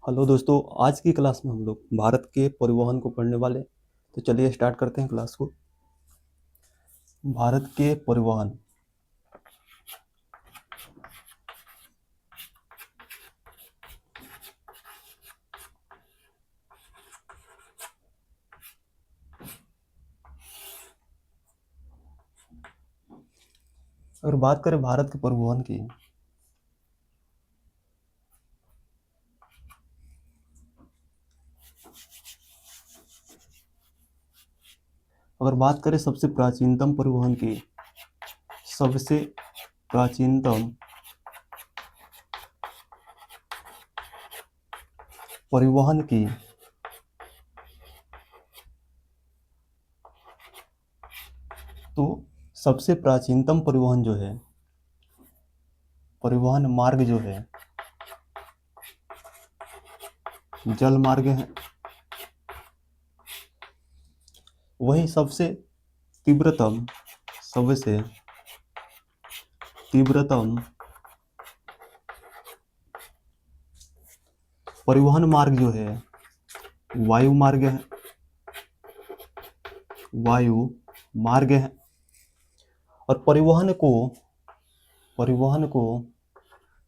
Hello दोस्तों, आज की क्लास में हम लोग भारत के परिवहन को पढ़ने वाले हैं। तो चलिए स्टार्ट करते हैं क्लास को। भारत के परिवहन। अगर बात करें भारत के परिवहन की, अगर बात करें सबसे प्राचीनतम परिवहन की, सबसे प्राचीनतम परिवहन की, तो सबसे प्राचीनतम परिवहन जो है, परिवहन मार्ग जो है, जल मार्ग है। वही सबसे तीव्रतम, सबसे तीव्रतम परिवहन मार्ग जो है, वायु मार्ग है। वायु मार्ग है। और परिवहन को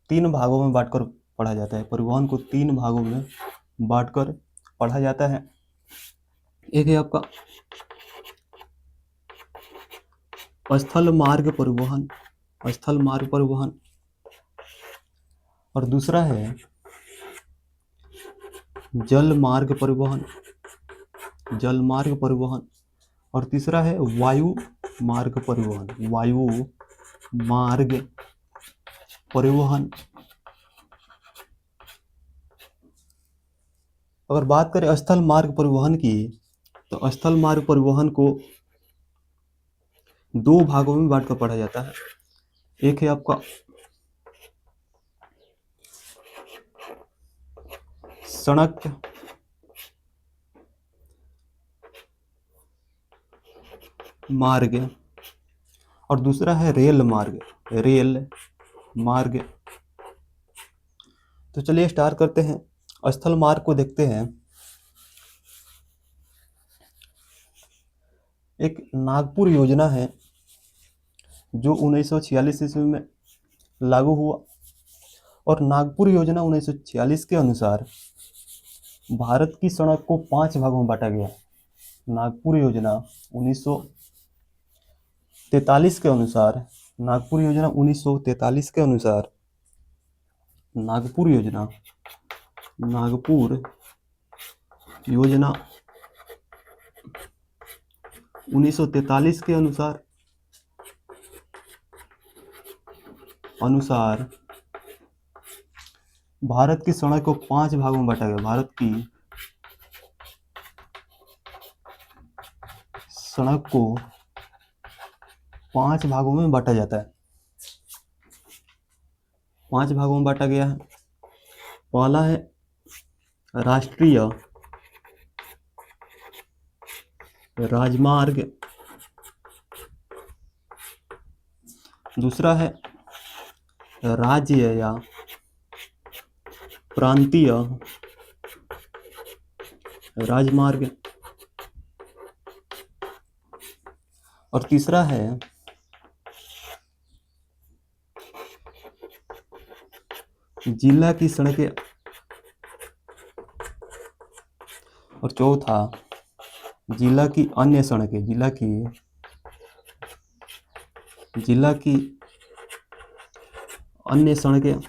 तीन भागों में बांटकर पढ़ा जाता है। परिवहन को तीन भागों में बांटकर पढ़ा जाता है। एक है आपका स्थल मार्ग परिवहन, स्थल मार्ग परिवहन, और दूसरा है जल मार्ग परिवहन, जल मार्ग परिवहन, और तीसरा है वायु मार्ग परिवहन, वायु मार्ग परिवहन। अगर बात करें स्थल मार्ग परिवहन की, तो स्थल मार्ग परिवहन को दो भागों में बांटकर पढ़ा जाता है। एक है आपका सड़क मार्ग, और दूसरा है रेल मार्ग, रेल मार्ग। तो चलिए स्टार्ट करते हैं। स्थल मार्ग को देखते हैं। एक नागपुर योजना है जो 1946 ईस्वी में लागू हुआ, और नागपुर योजना 1946 के अनुसार भारत की सड़क को 5 भागों में बांटा गया। नागपुर योजना 1943 के अनुसार, नागपुर योजना 1943 के अनुसार, नागपुर योजना 1943 के अनुसार भारत की सड़क को 5 भागों में बांटा गया। भारत की सड़क को 5 भागों में बांटा जाता है। 5 भागों में बांटा गया है। पहला है राष्ट्रीय राजमार्ग, दूसरा है राज्य या प्रांतीय राजमार्ग, और तीसरा है जिला की सड़कें, और चौथा जिला की अन्य सड़कें, जिला की अन्य सड़कें,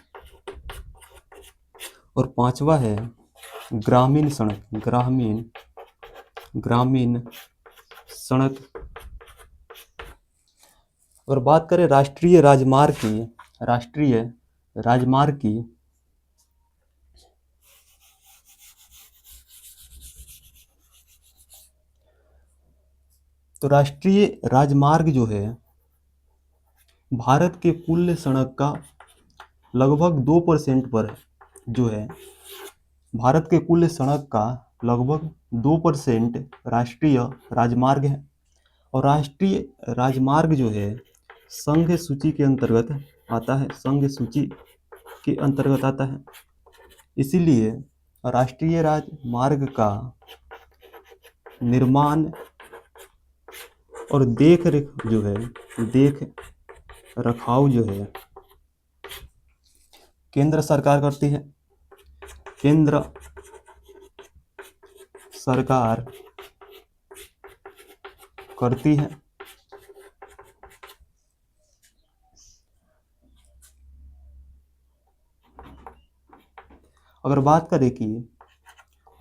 और पांचवा है ग्रामीण सड़क, ग्रामीण सड़क। अगर बात करें राष्ट्रीय राजमार्ग की, तो राष्ट्रीय राजमार्ग जो है भारत के कुल सड़क का लगभग 2% पर है। जो है भारत के कुल सड़क का लगभग 2% राष्ट्रीय राजमार्ग है। और राष्ट्रीय राजमार्ग जो है संघ सूची के अंतर्गत आता है, संघ सूची के अंतर्गत आता है। इसीलिए राष्ट्रीय राजमार्ग का निर्माण और देख रखाव जो है केंद्र सरकार करती है। केंद्र सरकार करती है। अगर बात करें कि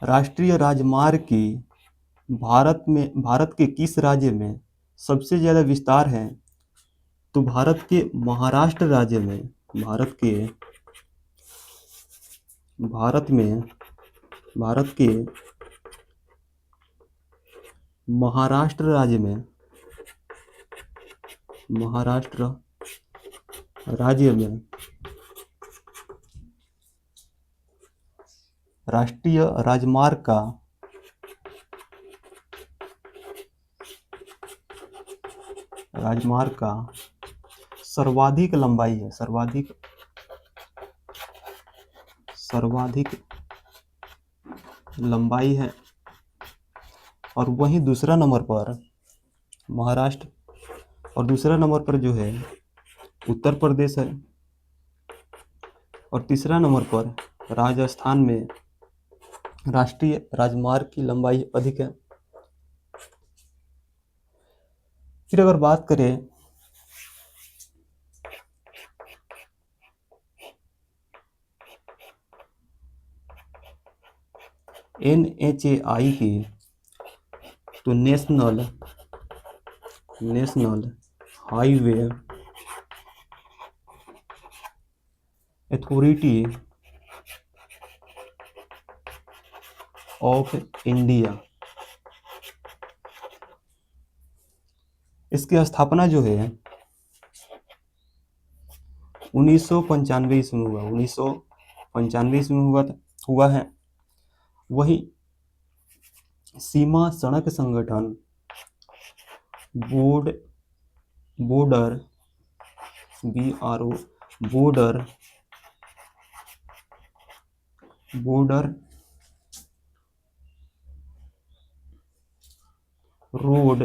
राष्ट्रीय राजमार्ग की भारत के किस राज्य में सबसे ज़्यादा विस्तार है, तो भारत के महाराष्ट्र राज्य में भारत के महाराष्ट्र राज्य में राष्ट्रीय राजमार्ग का सर्वाधिक लंबाई है। और वहीं दूसरा नंबर पर महाराष्ट्र और दूसरा नंबर पर जो है उत्तर प्रदेश है। और तीसरा नंबर पर राजस्थान में राष्ट्रीय राजमार्ग की लंबाई अधिक है। फिर अगर बात करें NHAI की, तो national highway authority of India, इसकी स्थापना जो है 1995 ईस्वी में हुआ है। वही सीमा सड़क संगठन बॉर्डर रोड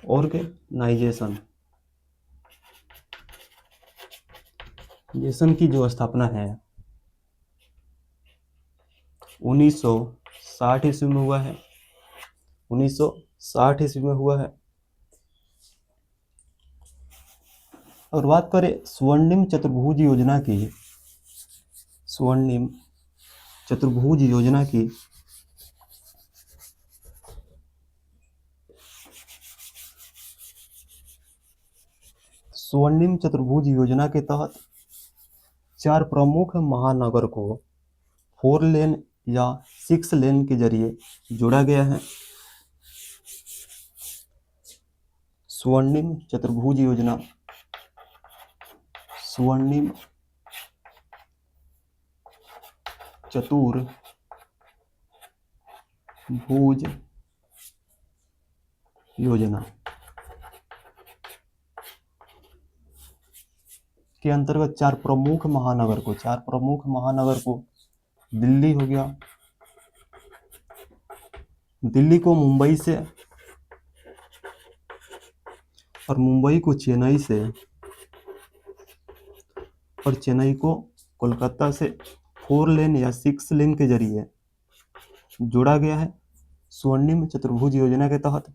ऑर्गेनाइजेशन की जो स्थापना है 1960 ईस्वी में हुआ है। 1960 ईस्वी में हुआ है। और बात करें स्वर्णिम चतुर्भुज योजना की, स्वर्णिम चतुर्भुज योजना के तहत 4 प्रमुख महानगर को 4 लेन या 6 लेन के जरिए जोड़ा गया है। स्वर्णिम चतुर्भुज योजना के अंतर्गत 4 प्रमुख महानगर को दिल्ली हो गया, दिल्ली को मुंबई से और मुंबई को चेन्नई से और चेन्नई को कोलकाता से 4 लेन या 6 लेन के जरिए जोड़ा गया है स्वर्णिम चतुर्भुज योजना के तहत।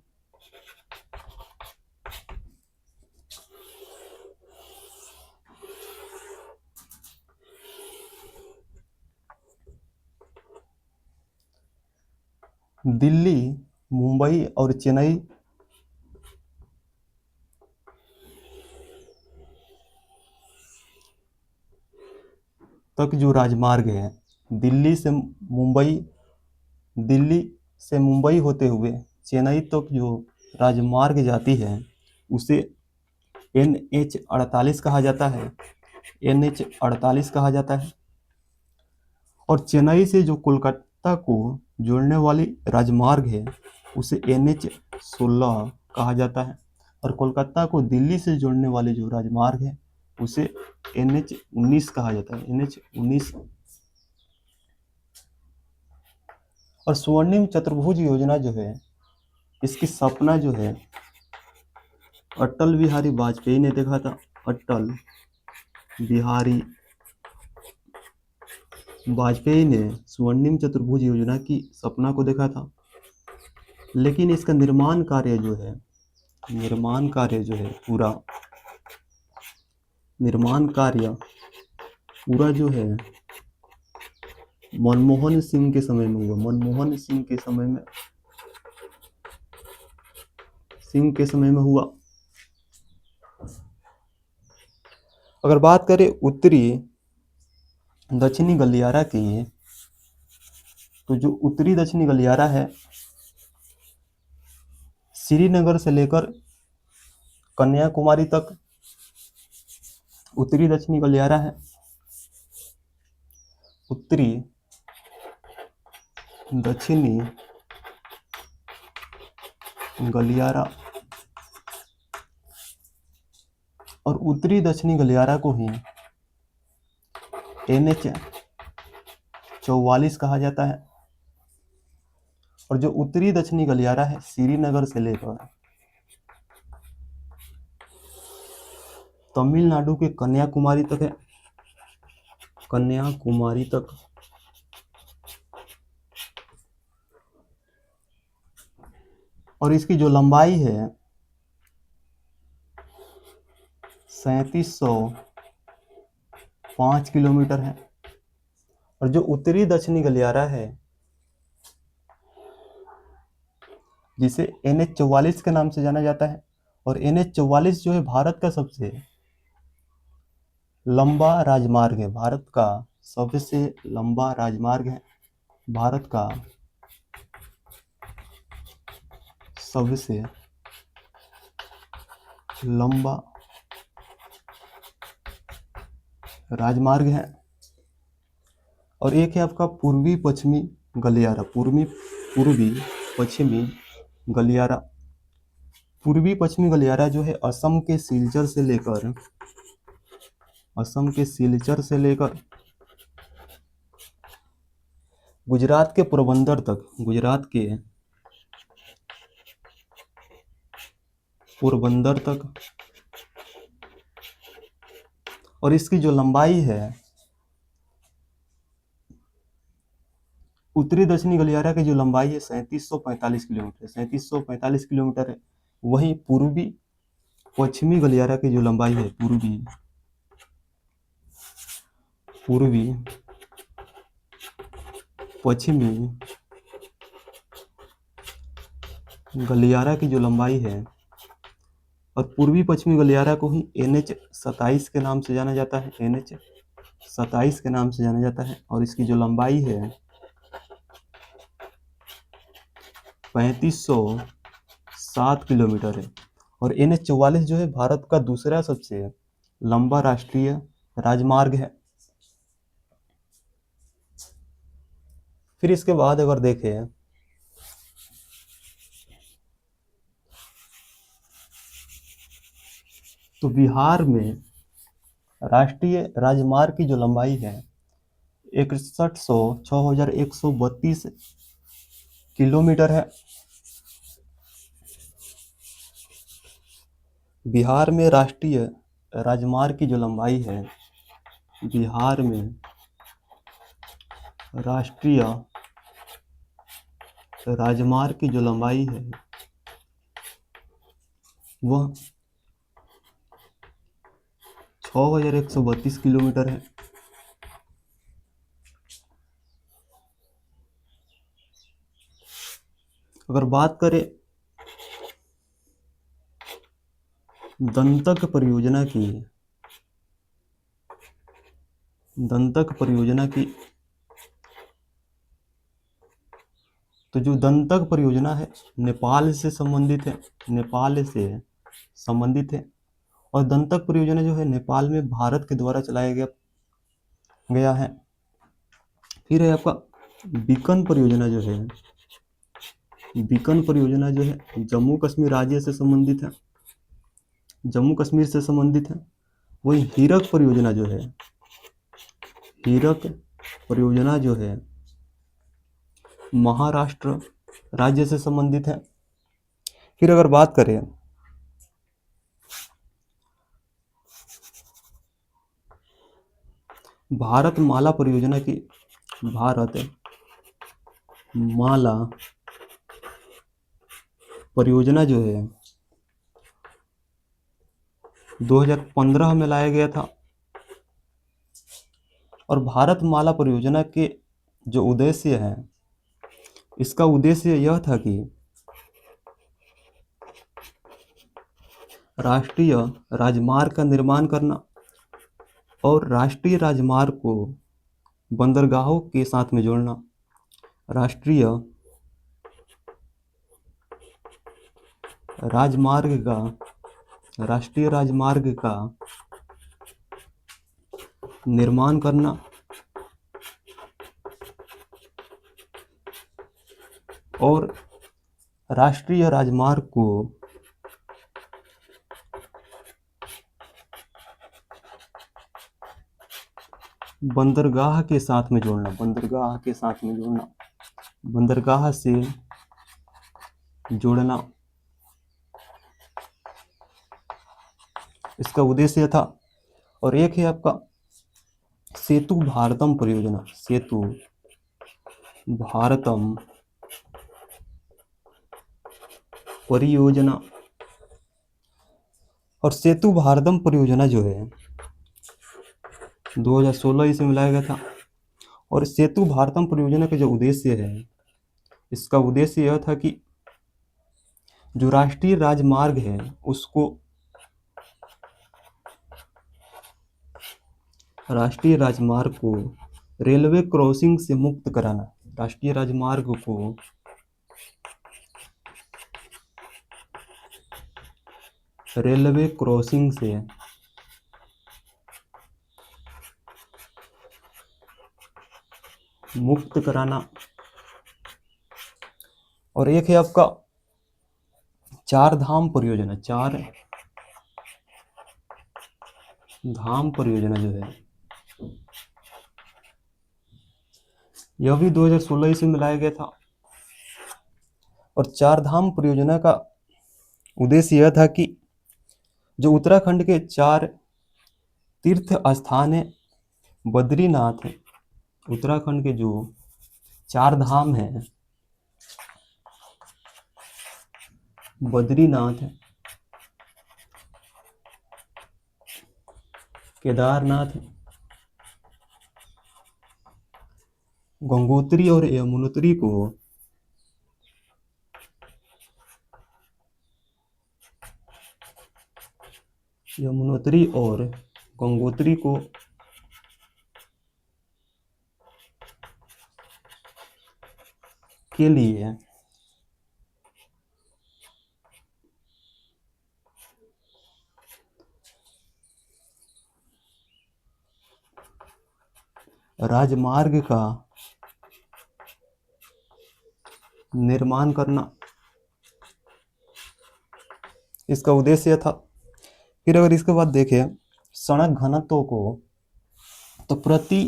दिल्ली, मुंबई और चेन्नई तक जो राजमार्ग है, दिल्ली से मुंबई होते हुए चेन्नई तक जो राजमार्ग जाती है उसे NH48 कहा जाता है। और चेन्नई से जो कोलकाता को जोड़ने वाली राजमार्ग है उसे NH16 कहा जाता है। और कोलकाता को दिल्ली से जोड़ने वाले जो राजमार्ग है उसे NH19 कहा जाता है। NH19 और स्वर्णिम चतुर्भुज योजना जो है, इसकी सपना जो है अटल बिहारी वाजपेयी ने देखा था। अटल बिहारी वाजपेयी ने स्वर्णिम चतुर्भुज योजना की सपना को देखा था, लेकिन इसका निर्माण कार्य जो है पूरा जो है मनमोहन सिंह के समय में हुआ। मनमोहन सिंह के समय में हुआ। अगर बात करें उत्तरी दक्षिणी गलियारा की, तो जो उत्तरी दक्षिणी गलियारा है, श्रीनगर से लेकर कन्याकुमारी तक उत्तरी दक्षिणी गलियारा है। उत्तरी दक्षिणी गलियारा, और उत्तरी दक्षिणी गलियारा को ही NH-44 कहा जाता है। और जो उत्तरी दक्षिणी गलियारा है, श्रीनगर से लेकर तमिलनाडु के कन्याकुमारी तक है। कन्याकुमारी तक। और इसकी जो लंबाई है 3705 किलोमीटर है। और जो उत्तरी दक्षिणी गलियारा है, जिसे NH-44 के नाम से जाना जाता है, और NH-44 जो है भारत का सबसे लंबा राजमार्ग है। भारत का सबसे लंबा राजमार्ग है। भारत का सबसे लंबा राजमार्ग है। और एक है आपका पूर्वी पश्चिमी गलियारा। पूर्वी पश्चिमी गलियारा। पूर्वी पश्चिमी गलियारा जो है असम के सिलचर से लेकर गुजरात के पोरबंदर तक। और इसकी जो लंबाई है, उत्तरी दक्षिणी गलियारा की जो लंबाई है 3745 किलोमीटर। 3745 किलोमीटर है। वहीं पूर्वी पश्चिमी गलियारा की जो लंबाई है, पूर्वी पश्चिमी गलियारा की जो लंबाई है, और पूर्वी पश्चिमी गलियारा को ही NH-27 के नाम से जाना जाता है। NH-27 के नाम से जाना जाता है। और इसकी जो लंबाई है 3507 किलोमीटर है। और NH-44 जो है भारत का दूसरा सबसे लंबा राष्ट्रीय राजमार्ग है। फिर इसके बाद अगर देखें तो बिहार में राष्ट्रीय राजमार्ग की जो लंबाई है 6132 किलोमीटर है। बिहार में राष्ट्रीय राजमार्ग की जो लंबाई है, बिहार में राष्ट्रीय राजमार्ग की जो लंबाई है वह 6132 किलोमीटर है। अगर बात करें दंतक परियोजना की, तो जो दंतक परियोजना है नेपाल से संबंधित है। और दंतक परियोजना जो है नेपाल में भारत के द्वारा चलाया गया है। फिर है आपका बीकन परियोजना जो है जम्मू कश्मीर राज्य से संबंधित है। जम्मू कश्मीर से संबंधित है। वही हीरक परियोजना जो है महाराष्ट्र राज्य से संबंधित है। फिर अगर बात करें भारत माला परियोजना की, भारत माला परियोजना जो है 2015 में लाया गया था। और भारत माला परियोजना के जो उद्देश्य है, इसका उद्देश्य यह था कि राष्ट्रीय राजमार्ग का निर्माण करना और राष्ट्रीय राजमार्ग को बंदरगाहों के साथ में जोड़ना। राष्ट्रीय राजमार्ग का निर्माण करना और राष्ट्रीय राजमार्ग को बंदरगाह के साथ में जोड़ना, बंदरगाह से जोड़ना, इसका उद्देश्य था। और एक है आपका सेतु भारतम परियोजना, सेतु भारतम परियोजना। और सेतु भारतम परियोजना जो है 2016 ईस्वी में लाया गया था। और सेतु भारतम परियोजना का जो उद्देश्य है, इसका उद्देश्य यह था कि जो राष्ट्रीय राजमार्ग है उसको, राष्ट्रीय राजमार्ग को रेलवे क्रॉसिंग से मुक्त कराना, राष्ट्रीय राजमार्ग को रेलवे क्रॉसिंग से मुक्त कराना। और एक है आपका चार धाम परियोजना, चार धाम परियोजना जो है यह भी 2016 ईस्वी में लाया गया था। और चार धाम परियोजना का उद्देश्य यह था कि जो उत्तराखंड के चार तीर्थ स्थान है, बद्रीनाथ है, उत्तराखंड के जो चार धाम हैं, बद्रीनाथ, केदारनाथ, गंगोत्री और यमुनोत्री को गंगोत्री को के लिए राजमार्ग का निर्माण करना, इसका उद्देश्य था। फिर अगर इसके बाद देखें सड़क घनत्व को, तो प्रति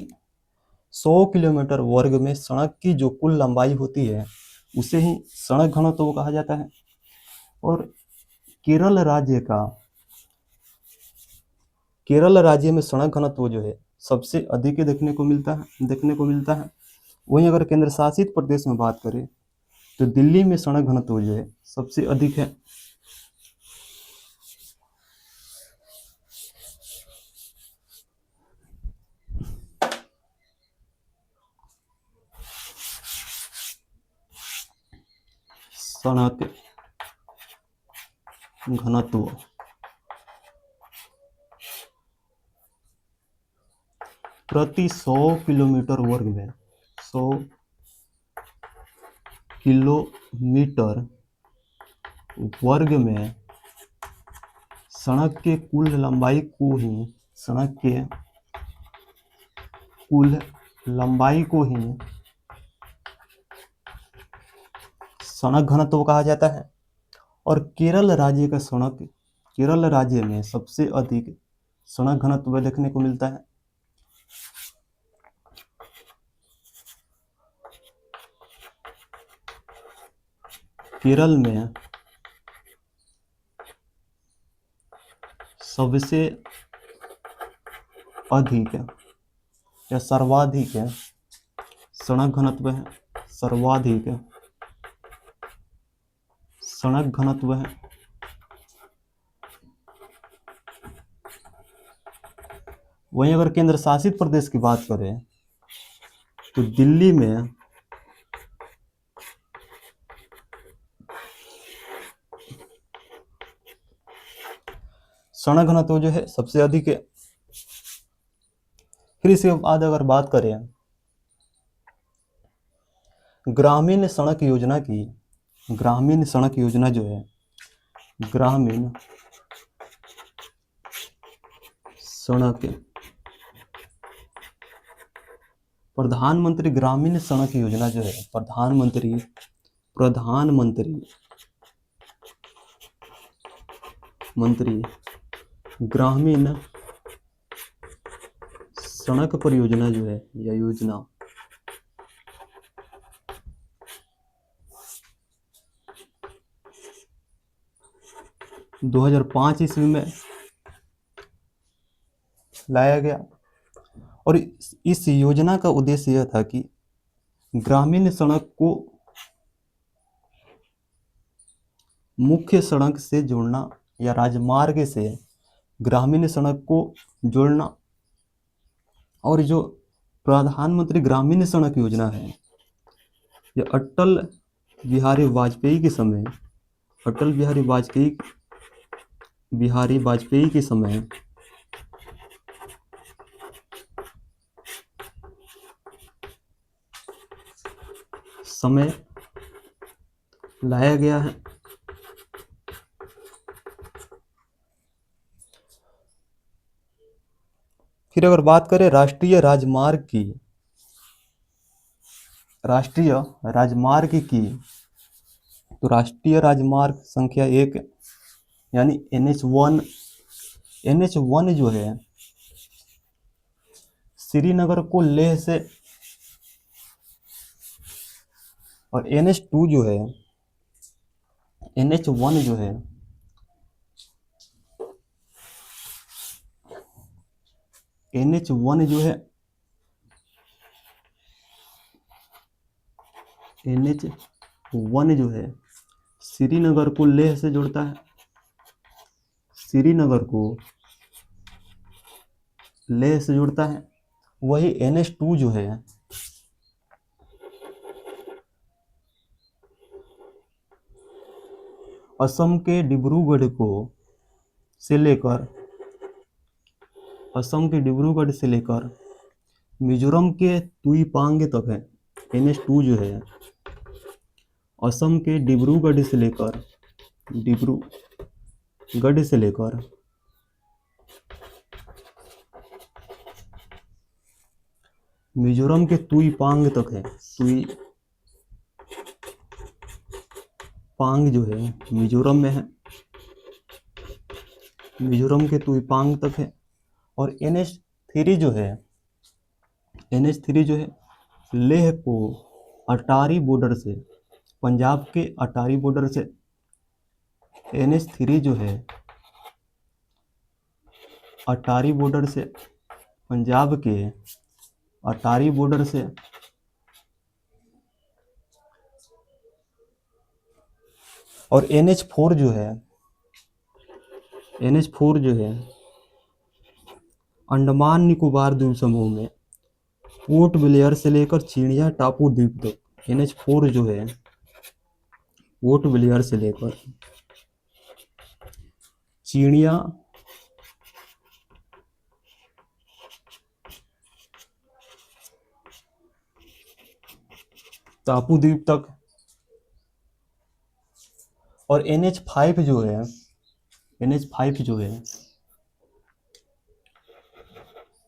100 किलोमीटर वर्ग में सड़क की जो कुल लंबाई होती है उसे ही सड़क घनत्व कहा जाता है। और केरल राज्य में सड़क घनत्व जो है सबसे अधिक देखने को मिलता है। वहीं अगर केंद्र शासित प्रदेश में बात करें तो दिल्ली में सड़क घनत्व जो है सबसे अधिक है। सड़क घनत्व प्रति 100 किलोमीटर वर्ग में, 100 किलोमीटर वर्ग में सड़क के कुल लंबाई को ही सड़क घनत्व कहा जाता है। और केरल राज्य में सबसे अधिक सड़क घनत्व देखने को मिलता है। केरल में सबसे अधिक या सर्वाधिक सड़क घनत्व है, सर्वाधिक सड़क घनत्व है। वहीं अगर केंद्र शासित प्रदेश की बात करें तो दिल्ली में सड़क घनत्व जो है सबसे अधिक है। फिर इसके बाद अगर बात करें ग्रामीण सड़क योजना की, ग्रामीण सड़क योजना जो है, ग्रामीण सड़क, प्रधानमंत्री ग्रामीण सड़क योजना जो है, प्रधानमंत्री ग्रामीण सड़क परियोजना जो है, यह योजना 2005 ईस्वी में लाया गया और इस योजना का उद्देश्य यह था कि ग्रामीण सड़क को मुख्य सड़क से जोड़ना या राजमार्ग से ग्रामीण सड़क को जोड़ना। और जो प्रधानमंत्री ग्रामीण सड़क योजना है, यह अटल बिहारी वाजपेयी के समय, अटल बिहारी वाजपेयी के समय लाया गया है। फिर अगर बात करें राष्ट्रीय राजमार्ग की, तो राष्ट्रीय राजमार्ग संख्या 1 यानी NH1 जो है श्रीनगर को लेह से, और NH2 जो है, NH1 जो है NH1 जो है श्रीनगर को लेह से जोड़ता है, श्रीनगर को लेह से जोड़ता है। वही NH2 जो है असम के डिब्रूगढ़ से लेकर मिजोरम के तुईपांग तक है। NH2 जो है असम के डिब्रूगढ़ से लेकर मिजोरम के तुईपांग तक है। तुईपांग जो है मिजोरम में है, मिजोरम के तुईपांग तक है। और NH3 जो है लेह को अटारी बॉर्डर से, पंजाब के अटारी बॉर्डर से, NH3 जो है अटारी बॉर्डर से, पंजाब के अटारी बॉर्डर से, और NH4 जो है अंडमान निकोबार द्वीप समूह में पोर्ट ब्लेयर से लेकर चिड़िया टापू द्वीप तक। NH4 जो है पोर्ट ब्लेयर से लेकर चिड़िया टापू द्वीप तक। और NH5 जो है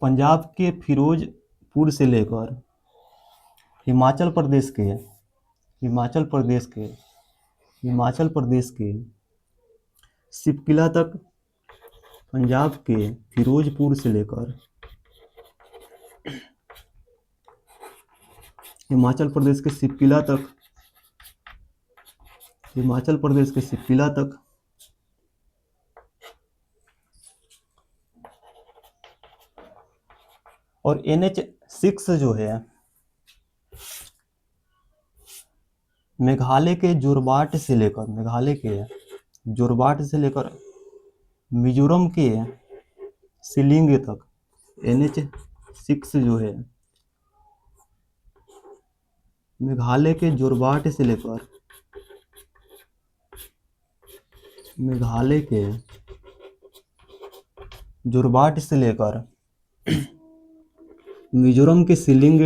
पंजाब के फिरोजपुर से लेकर हिमाचल प्रदेश के सिपकिला तक, पंजाब के फिरोजपुर से लेकर हिमाचल प्रदेश के सिपकिला तक हिमाचल प्रदेश के सिप्पिला तक। और NH6 जो है मेघालय के जोरबाट से लेकर मिजोरम के शिलिंग तक। NH6 जो है मेघालय के जोरबाट से लेकर मिजोरम के शिलिंग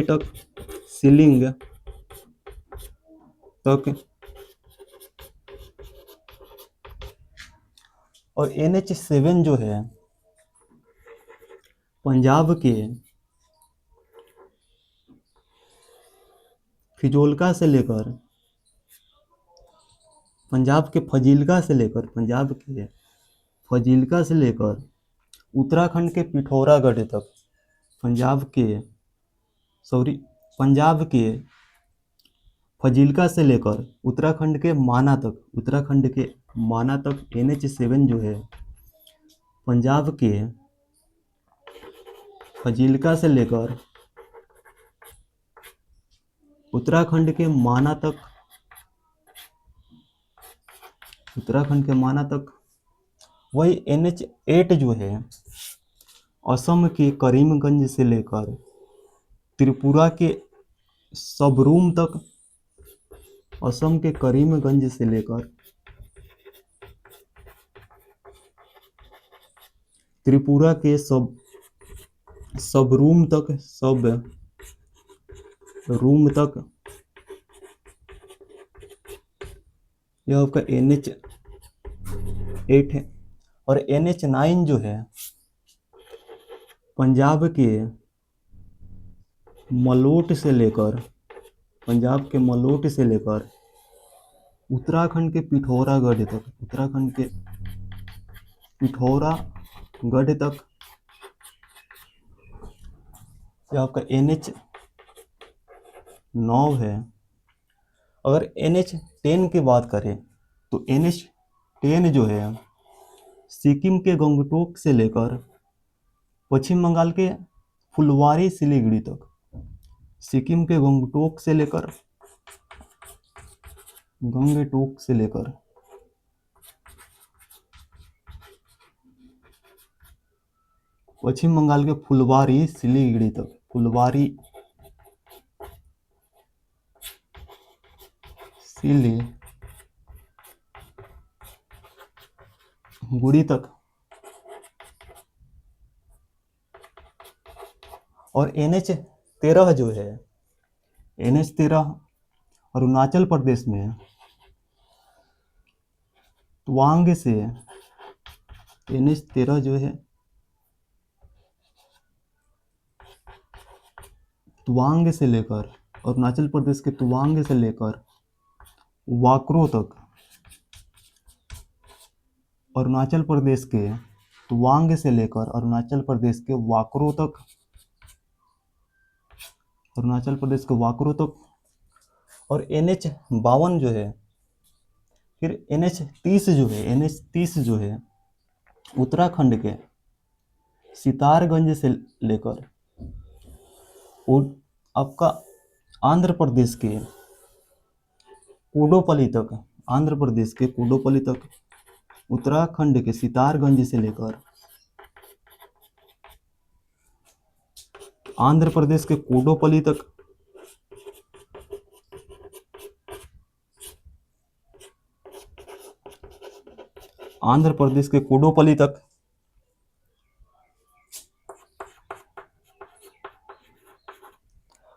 तक। और NH7 जो है पंजाब के फिजोलका से लेकर उत्तराखंड के पिथौरागढ़ तक। पंजाब के फजील्का से लेकर उत्तराखंड के माना तक NH7 जो है पंजाब के फजील्का से लेकर उत्तराखंड के माना तक। वही NH8 जो है असम के करीमगंज से लेकर त्रिपुरा के सबरूम तक। असम के करीमगंज से लेकर त्रिपुरा के सबरूम तक यह आपका NH8 है। और NH9 जो है पंजाब के मलोट से लेकर उत्तराखंड के पिथौरागढ़ तक। यह आपका NH9 है। अगर NH10 की बात करें तो NH10 जो है सिक्किम के गंगटोक से लेकर पश्चिम बंगाल के फुलवारी सिलीगुड़ी तक। सिक्किम के गंगटोक से लेकर पश्चिम बंगाल के फुलवारी सिलीगुड़ी तक। और NH13 जो है अरुणाचल प्रदेश में तवांग से NH13 जो है तवांग से लेकर अरुणाचल प्रदेश के तवांग से लेकर वाकरो तक। अरुणाचल प्रदेश के तवांग से लेकर अरुणाचल प्रदेश के वाकरो तक। और NH52 जो है फिर NH30 जो है उत्तराखंड के सितारगंज से लेकर आपका आंध्र प्रदेश के कोडोपल्ली तक। उत्तराखंड के सितारगंज से लेकर आंध्र प्रदेश के कोडोपल्ली तक।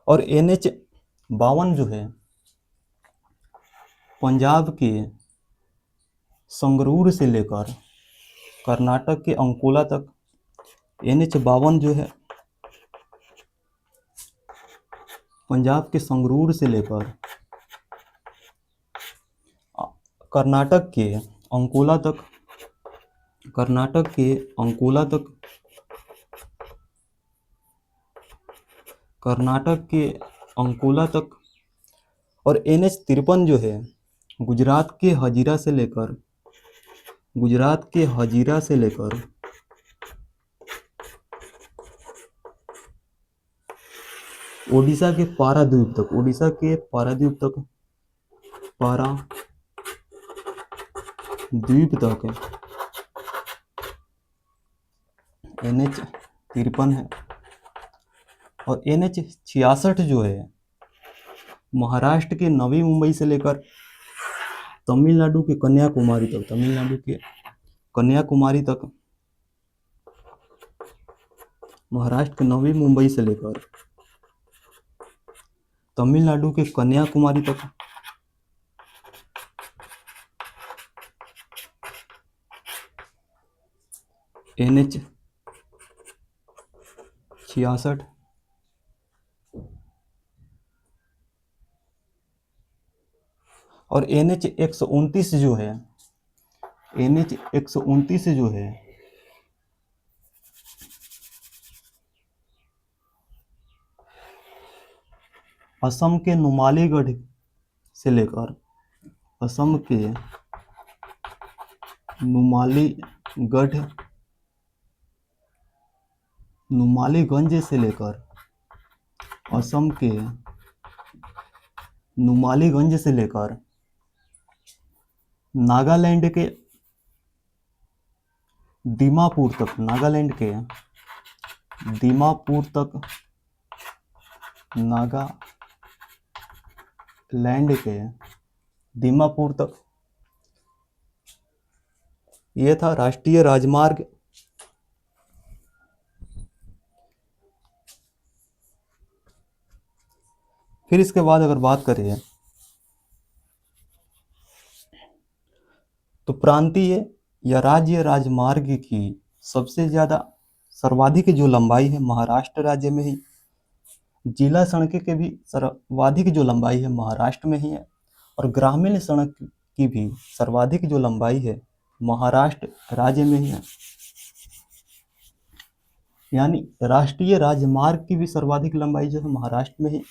और NH52 जो है पंजाब के संगरूर से लेकर कर्नाटक के अंकोला तक। NH52 जो है पंजाब के संगरूर से लेकर कर्नाटक के अंकोला तक। और NH53 जो है गुजरात के हजीरा से लेकर ओडिशा के पारादीप तक NH-53 है। और NH-66 जो है महाराष्ट्र के नवी मुंबई से लेकर तमिलनाडु के कन्याकुमारी तक, महाराष्ट्र के नवी मुंबई से लेकर तमिलनाडु के कन्याकुमारी तक NH-66 और NH-129 जो है असम के नुमालीगढ़ से लेकर नुमालीगंज से लेकर नागालैंड के दीमापुर तक, ये था राष्ट्रीय राजमार्ग। फिर इसके बाद अगर बात करें तो प्रांतीय या राज्य राजमार्ग की सबसे ज्यादा सर्वाधिक जो लंबाई है महाराष्ट्र राज्य में ही, जिला सड़कें के भी सर्वाधिक जो लंबाई है महाराष्ट्र में ही है, और ग्रामीण सड़क की भी सर्वाधिक जो लंबाई है महाराष्ट्र राज्य में ही है। यानी राष्ट्रीय राजमार्ग की भी सर्वाधिक लंबाई जो है महाराष्ट्र में ही,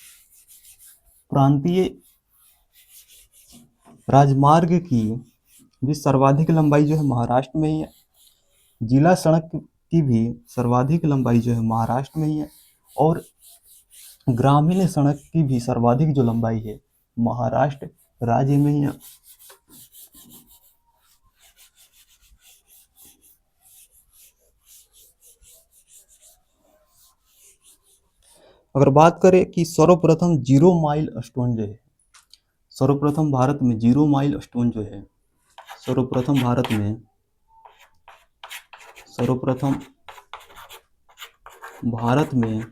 प्रांतीय राजमार्ग की भी सर्वाधिक लंबाई जो है महाराष्ट्र में ही है, जिला सड़क की भी सर्वाधिक लंबाई जो है महाराष्ट्र में ही है, और ग्रामीण सड़क की भी सर्वाधिक जो लंबाई है महाराष्ट्र राज्य में ही है। अगर बात करें कि सर्वप्रथम जीरो माइल स्टोन जो है, सर्वप्रथम भारत में जीरो माइल स्टोन जो है, सर्वप्रथम भारत में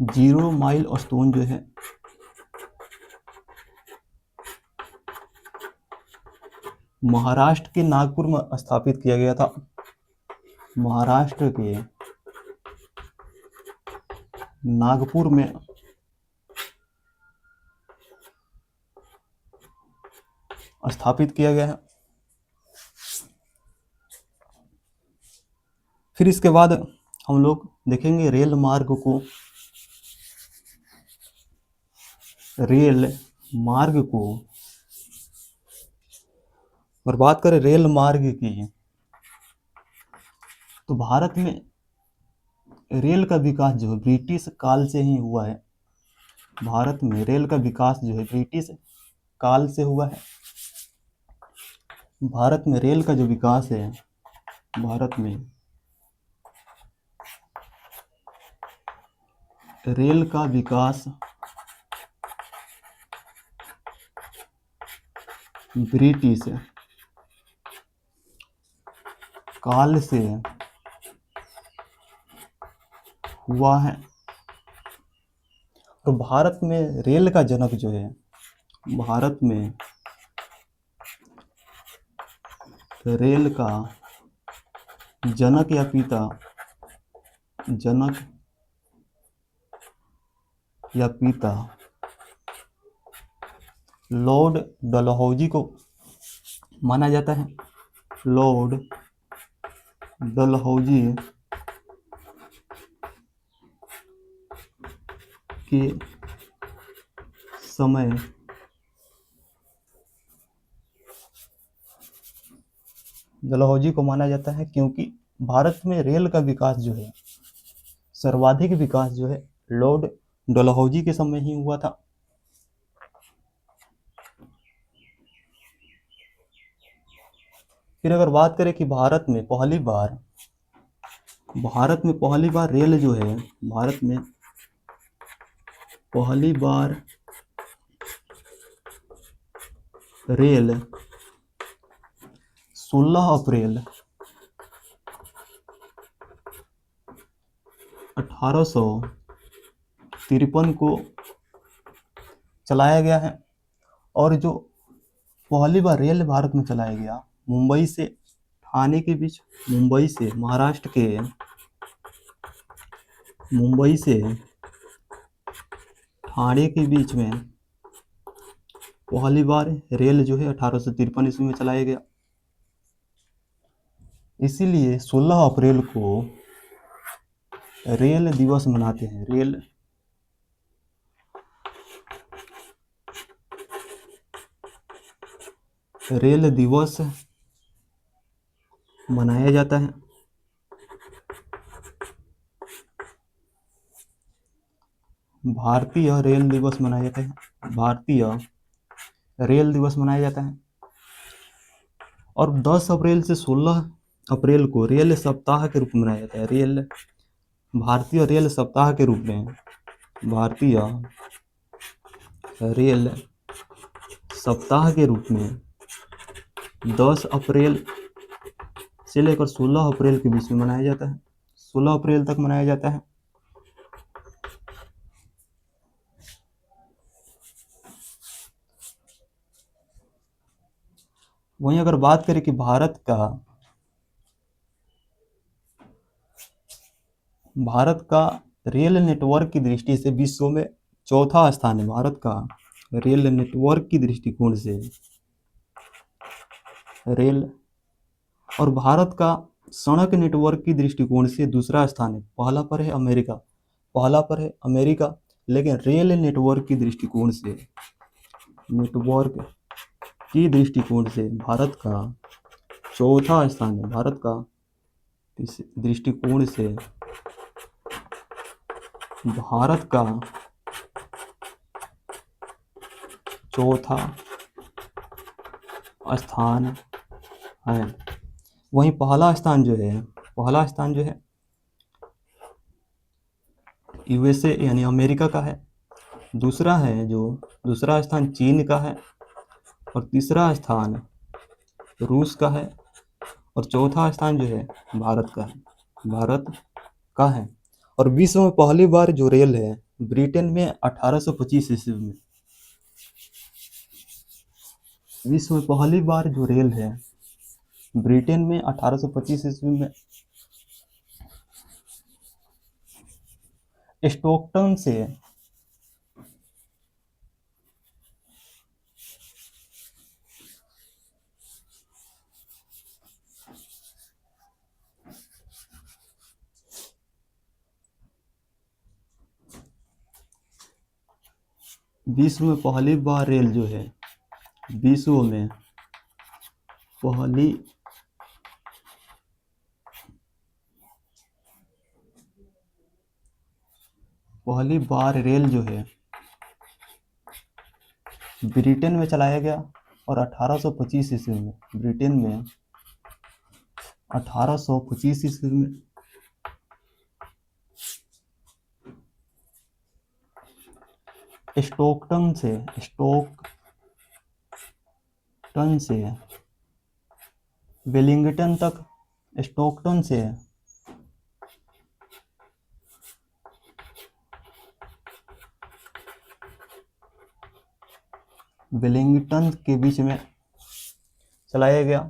जीरो माइल स्टोन जो है महाराष्ट्र के नागपुर में स्थापित किया गया था। महाराष्ट्र के नागपुर में स्थापित किया गया है। फिर इसके बाद हम लोग देखेंगे रेल मार्ग को। और बात करें रेल मार्ग की तो भारत में रेल का विकास जो है ब्रिटिश काल से ही हुआ है। भारत में रेल का विकास जो है ब्रिटिश काल से हुआ है। भारत में रेल का जो विकास है, भारत में रेल का विकास ब्रिटिश काल से हुआ है। तो भारत में रेल का जनक जो है, भारत में रेल का जनक या पिता लॉर्ड डलहौजी को माना जाता है। लॉर्ड डलहौजी के समय डलहौजी को माना जाता है, क्योंकि भारत में रेल का विकास जो है, सर्वाधिक विकास जो है लॉर्ड डलहौजी के समय ही हुआ था। फिर अगर बात करें कि भारत में पहली बार रेल जो है, भारत में पहली बार रेल 16 अप्रैल 1853 को चलाया गया है। और जो पहली बार रेल भारत में चलाया गया, मुंबई से ठाणे के बीच, मुंबई से महाराष्ट्र के मुंबई से ठाणे के बीच में पहली बार रेल जो है 1853 ईस्वी में चलाया गया। इसीलिए 16 अप्रैल को रेल दिवस मनाते हैं। रेल दिवस मनाया जाता है। भारतीय रेल दिवस मनाया जाता है। भारतीय रेल दिवस मनाया जाता है। और 10 अप्रैल से 16 अप्रैल को रेल सप्ताह के रूप में मनाया जाता है। भारतीय रेल सप्ताह के रूप में, भारतीय रेल सप्ताह के रूप में 10 अप्रैल से लेकर 16 अप्रैल के बीच में मनाया जाता है। 16 अप्रैल तक मनाया जाता है। वहीं अगर बात करें कि भारत का रेल नेटवर्क की दृष्टि से विश्व में चौथा स्थान है। भारत का रेल नेटवर्क की दृष्टिकोण से और भारत का सड़क नेटवर्क की दृष्टिकोण से दूसरा स्थान है। पहला पर है अमेरिका, लेकिन रेल नेटवर्क की दृष्टिकोण से भारत का चौथा स्थान है। भारत का दृष्टिकोण से भारत का चौथा स्थान है। वहीं पहला स्थान जो है यूएसए यानी अमेरिका का है। दूसरा स्थान चीन का है, और तीसरा स्थान रूस का है, और चौथा स्थान जो है भारत का है। और विश्व में पहली बार जो रेल है ब्रिटेन में 1825 ईस्वी में। विश्व में पहली बार जो रेल है ब्रिटेन में 1825 ईस्वी में स्टोकटन से विश्व में पहली बार रेल जो है, विश्व में पहली बार रेल जो है ब्रिटेन में चलाया गया। और 1825 ईस्वी में ब्रिटेन में 1825 ईस्वी में स्टोकटन से वेलिंगटन तक, स्टोकटन से वेलिंगटन के बीच में चलाया गया।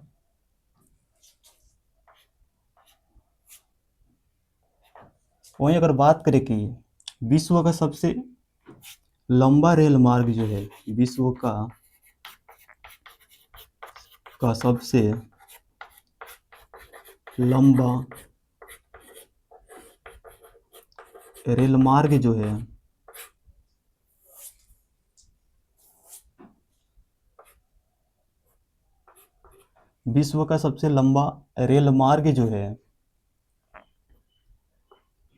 वहीं अगर बात करें कि विश्व का सबसे लंबा रेल मार्ग जो है, विश्व का सबसे लंबा रेल मार्ग जो है विश्व का सबसे लंबा रेल मार्ग जो है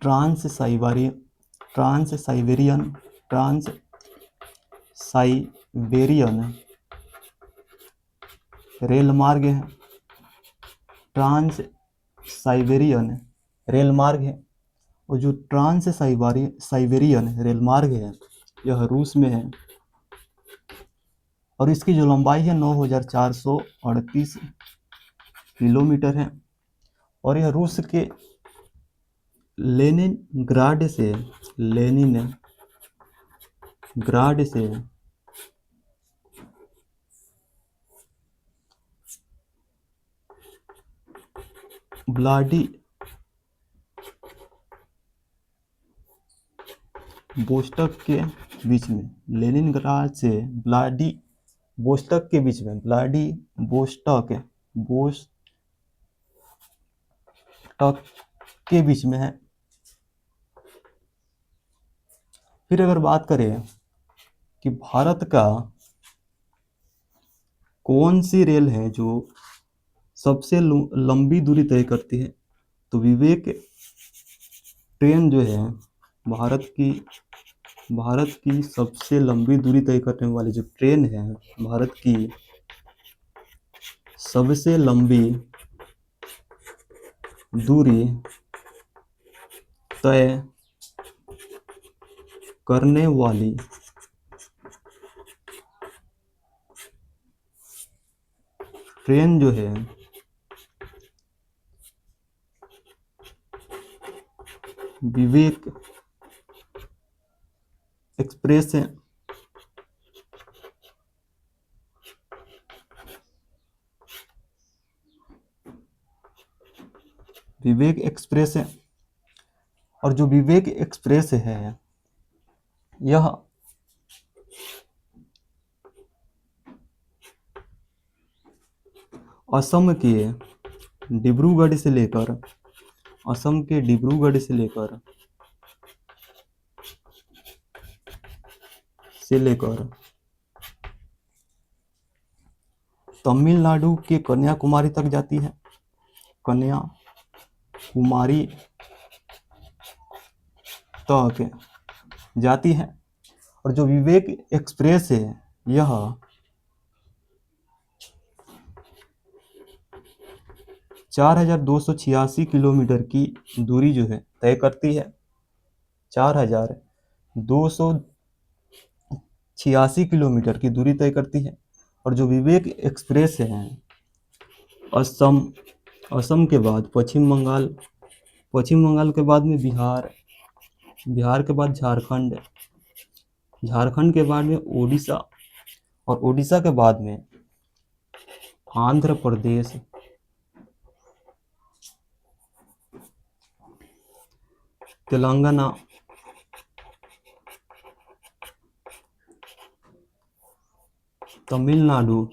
ट्रांस साइबेरियन रेल मार्ग है। ट्रांस साइबेरियन रेल मार्ग है। और जो ट्रांस साइबेरियन रेल मार्ग है यह रूस में है और इसकी जो लंबाई है 9,438 किलोमीटर है और यह रूस के लेनिनग्राड से व्लादिवोस्टोक के बीच में, लेनिनग्राड से व्लादिवोस्टोक के बीच में, व्लादिवोस्टोक के बीच में है। फिर अगर बात करें कि भारत का कौन सी रेल है जो सबसे लंबी दूरी तय करती है, तो विवेक ट्रेन जो है भारत की सबसे लंबी दूरी तय करने वाली जो ट्रेन है, भारत की सबसे लंबी दूरी तय करने वाली ट्रेन जो है विवेक एक्सप्रेस है। विवेक एक्सप्रेस है और जो विवेक एक्सप्रेस है यह असम के डिब्रूगढ़ से लेकर तमिलनाडु के कन्याकुमारी तक जाती है। कन्याकुमारी तक जाती है और जो विवेक एक्सप्रेस है यह 4,286 किलोमीटर की दूरी जो है तय करती है। 4,286 किलोमीटर की दूरी तय करती है और जो विवेक एक्सप्रेस है असम के बाद पश्चिम बंगाल के बाद में बिहार के बाद झारखंड के बाद में ओडिशा और ओडिशा के बाद में आंध्र प्रदेश, तेलंगाना, तमिलनाडु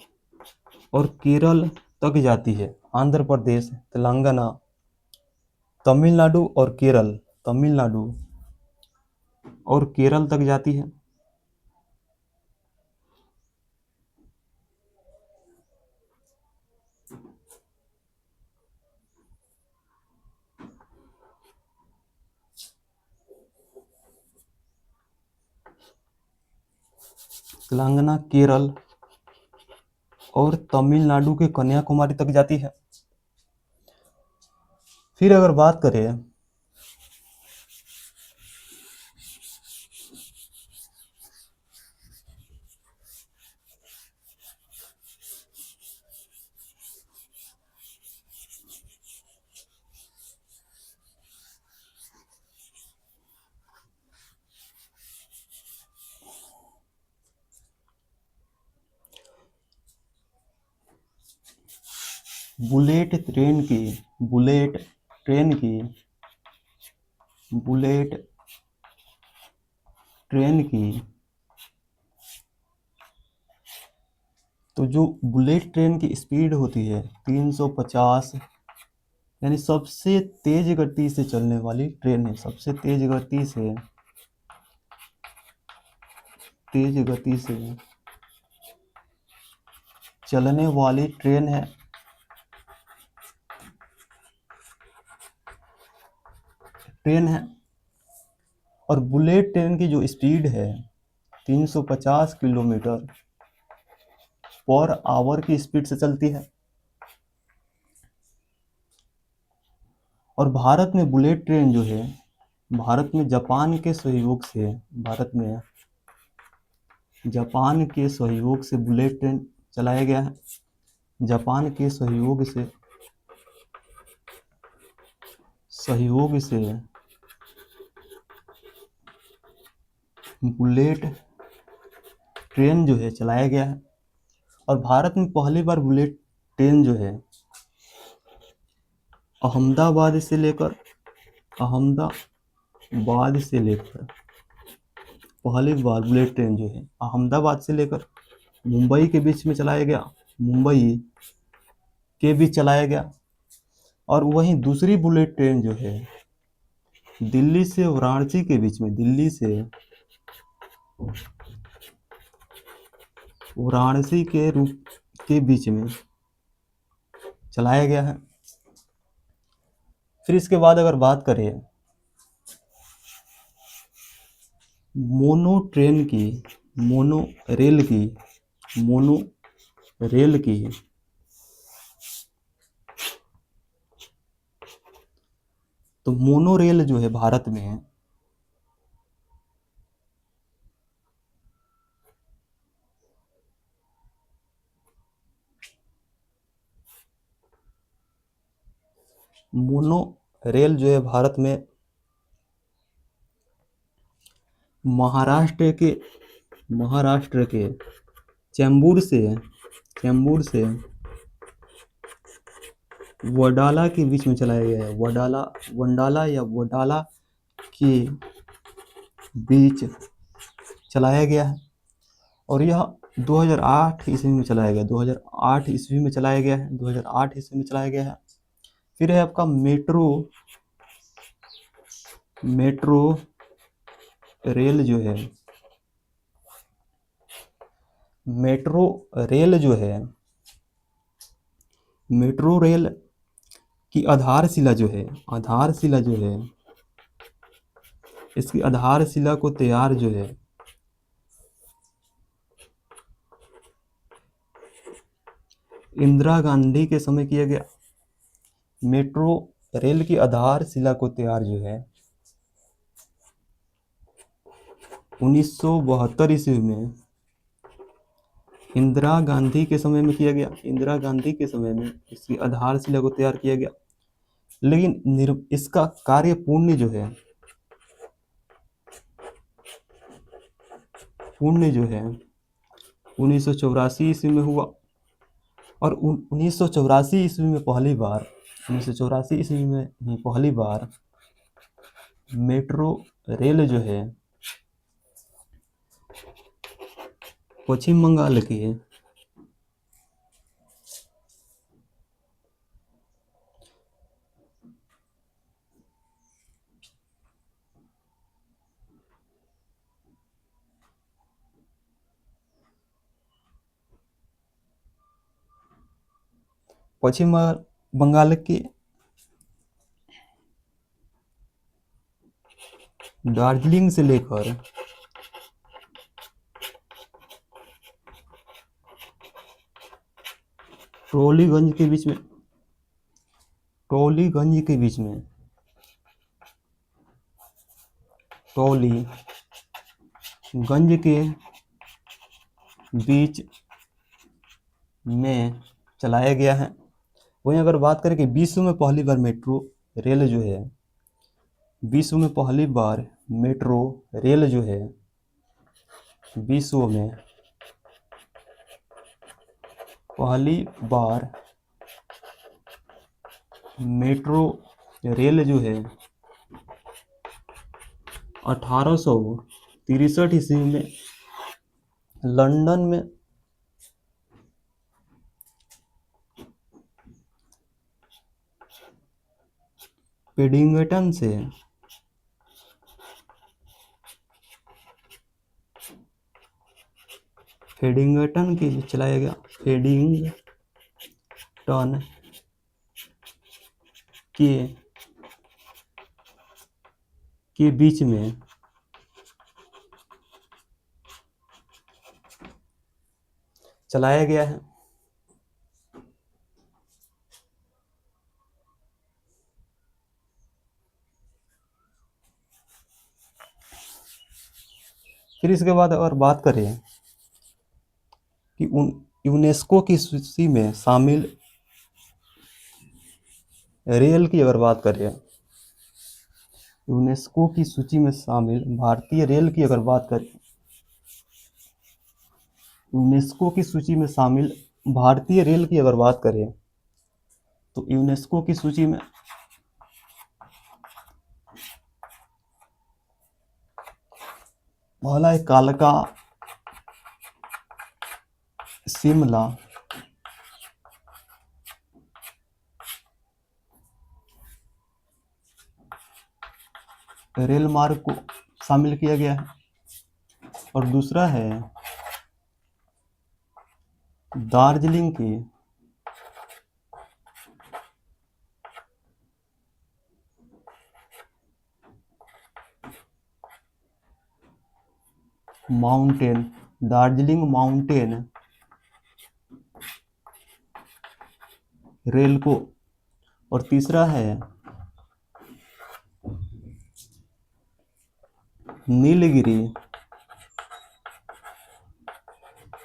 और केरल तक जाती है। आंध्र प्रदेश, तेलंगाना, तमिलनाडु और केरल तक जाती है। तेलंगाना, केरल और तमिलनाडु के कन्याकुमारी तक जाती है। फिर अगर बात करें बुलेट ट्रेन की तो जो बुलेट ट्रेन की स्पीड होती है 350, यानी सबसे तेज गति से चलने वाली ट्रेन है। सबसे तेज गति से चलने वाली ट्रेन है ट्रेन है। और बुलेट ट्रेन की जो स्पीड है 350 किलोमीटर पर आवर की स्पीड से चलती है। और भारत में बुलेट ट्रेन जो है, भारत में जापान के सहयोग से बुलेट ट्रेन चलाया गया है। जापान के सहयोग से बुलेट ट्रेन जो है चलाया गया है। और भारत में पहली बार बुलेट ट्रेन जो है अहमदाबाद से लेकर पहली बार बुलेट ट्रेन जो है अहमदाबाद से लेकर मुंबई के बीच में चलाया गया। और वहीं दूसरी बुलेट ट्रेन जो है दिल्ली से वाराणसी के बीच में चलाया गया है। फिर इसके बाद अगर बात करें मोनो रेल की तो मोनो रेल जो है भारत में महाराष्ट्र के चेंबूर से वडाला के बीच में चलाया गया है। वडाला के बीच चलाया गया है। और यह 2008 ईस्वी में चलाया गया है। फिर है आपका मेट्रो रेल की आधारशिला इसकी आधारशिला को तैयार इंदिरा गांधी के समय किया गया। मेट्रो रेल की आधारशिला को तैयार 1972 ईस्वी में इंदिरा गांधी के समय में किया गया। इसकी आधारशिला को तैयार किया गया। लेकिन इसका कार्य पूर्ण 1984 ईस्वी में हुआ। और 1984 ईस्वी में पहली बार मेट्रो रेल पश्चिम बंगाल के दार्जिलिंग से लेकर टोलीगंज के बीच में चलाया गया है। वहीं अगर बात करें कि विश्व में पहली बार मेट्रो रेल जो है 1863 ईस्वी में लंदन में पेडिंगटन के चलाया गया। के बीच में चलाया गया है। फिर इसके बाद अगर बात करें कि यूनेस्को की सूची में शामिल रेल की अगर बात करें, यूनेस्को की सूची में शामिल भारतीय रेल की अगर बात करें, यूनेस्को की सूची में शामिल भारतीय रेल की अगर बात करें तो यूनेस्को की सूची में पहला है कालका शिमला रेल मार्ग को शामिल किया गया है, और दूसरा है दार्जिलिंग की माउंटेन, दार्जिलिंग माउंटेन रेल को, और तीसरा है नीलगिरी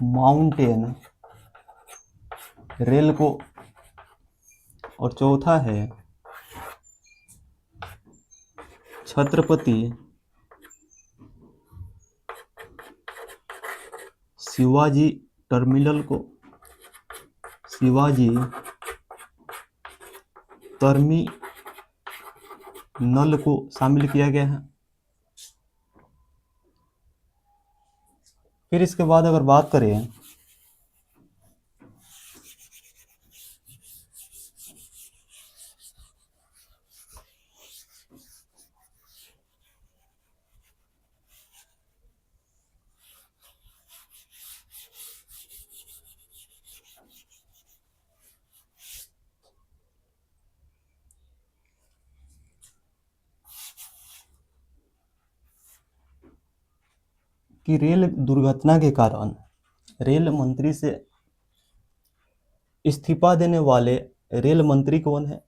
माउंटेन रेल को, और चौथा है छत्रपति शिवाजी टर्मिनल को, शिवाजी टर्मिनल को शामिल किया गया है। फिर इसके बाद अगर बात करें कि रेल दुर्घटना के कारण रेल मंत्री से इस्तीफा देने वाले रेल मंत्री कौन है?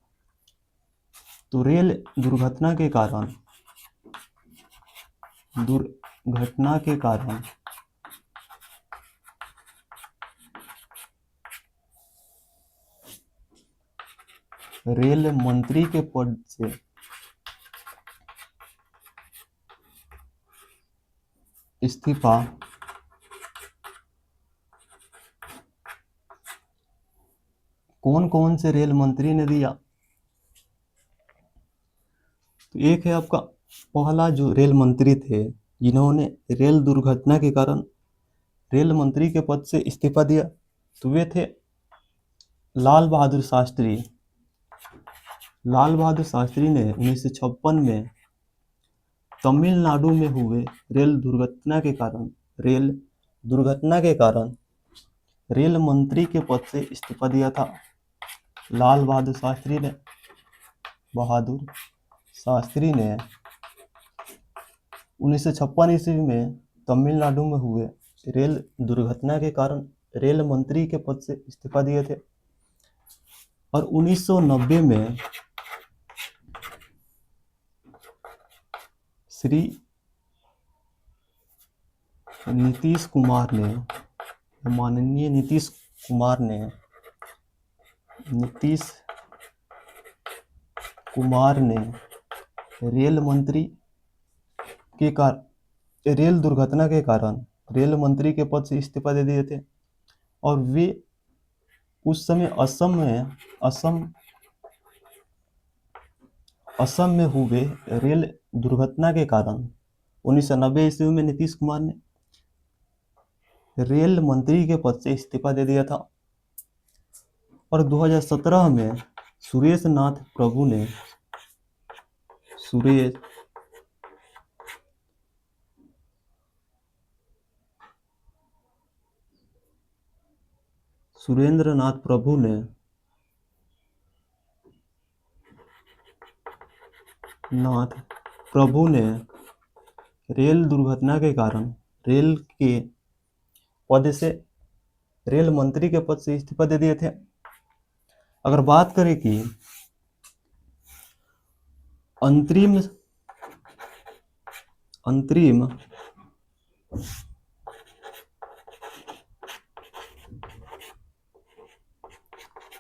तो रेल दुर्घटना के कारण रेल मंत्री के पद से इस्तीफा कौन कौन से रेल मंत्री ने दिया? तो एक है आपका पहला जो रेल मंत्री थे जिन्होंने रेल दुर्घटना के कारण रेल मंत्री के पद से इस्तीफा दिया, तो वे थे लाल बहादुर शास्त्री। लाल बहादुर शास्त्री ने 1956 में तमिलनाडु में हुए रेल दुर्घटना के कारण रेल मंत्री के पद से इस्तीफा दिया था। लाल बहादुर शास्त्री ने 1956 ईस्वी में तमिलनाडु में हुए रेल दुर्घटना के कारण रेल मंत्री के पद से इस्तीफा दिए थे। और 1990 में श्री माननीय नीतीश कुमार ने रेल दुर्घटना के कारण रेल मंत्री के पद से इस्तीफा दे दिए थे। और वे उस समय असम में हुए रेल दुर्घटना के कारण 1990 ईस्वी में नीतीश कुमार ने रेल मंत्री के पद से इस्तीफा दे दिया था। और 2017 में सुरेंद्र नाथ प्रभु ने प्रभु ने रेल दुर्घटना के कारण रेल के पद से रेल मंत्री के पद से इस्तीफा दे दिए थे। अगर बात करें कि अंतरिम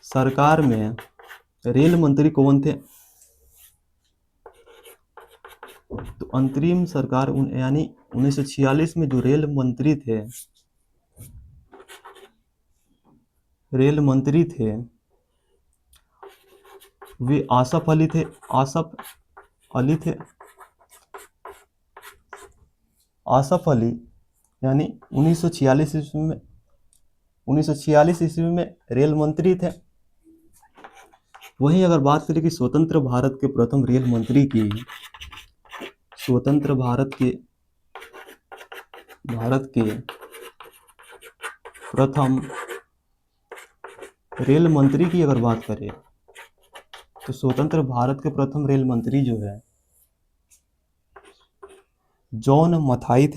सरकार में रेल मंत्री कौन थे, तो अंतरिम सरकार यानी 1946 में जो रेल मंत्री थे वे आसफ अली थे। आसफ अली यानी 1946 ईस्वी में रेल मंत्री थे। वहीं अगर बात करें कि स्वतंत्र भारत के प्रथम रेल मंत्री की, स्वतंत्र भारत के प्रथम रेल मंत्री की अगर बात करें तो स्वतंत्र भारत के प्रथम रेल मंत्री जो है जॉन मथाई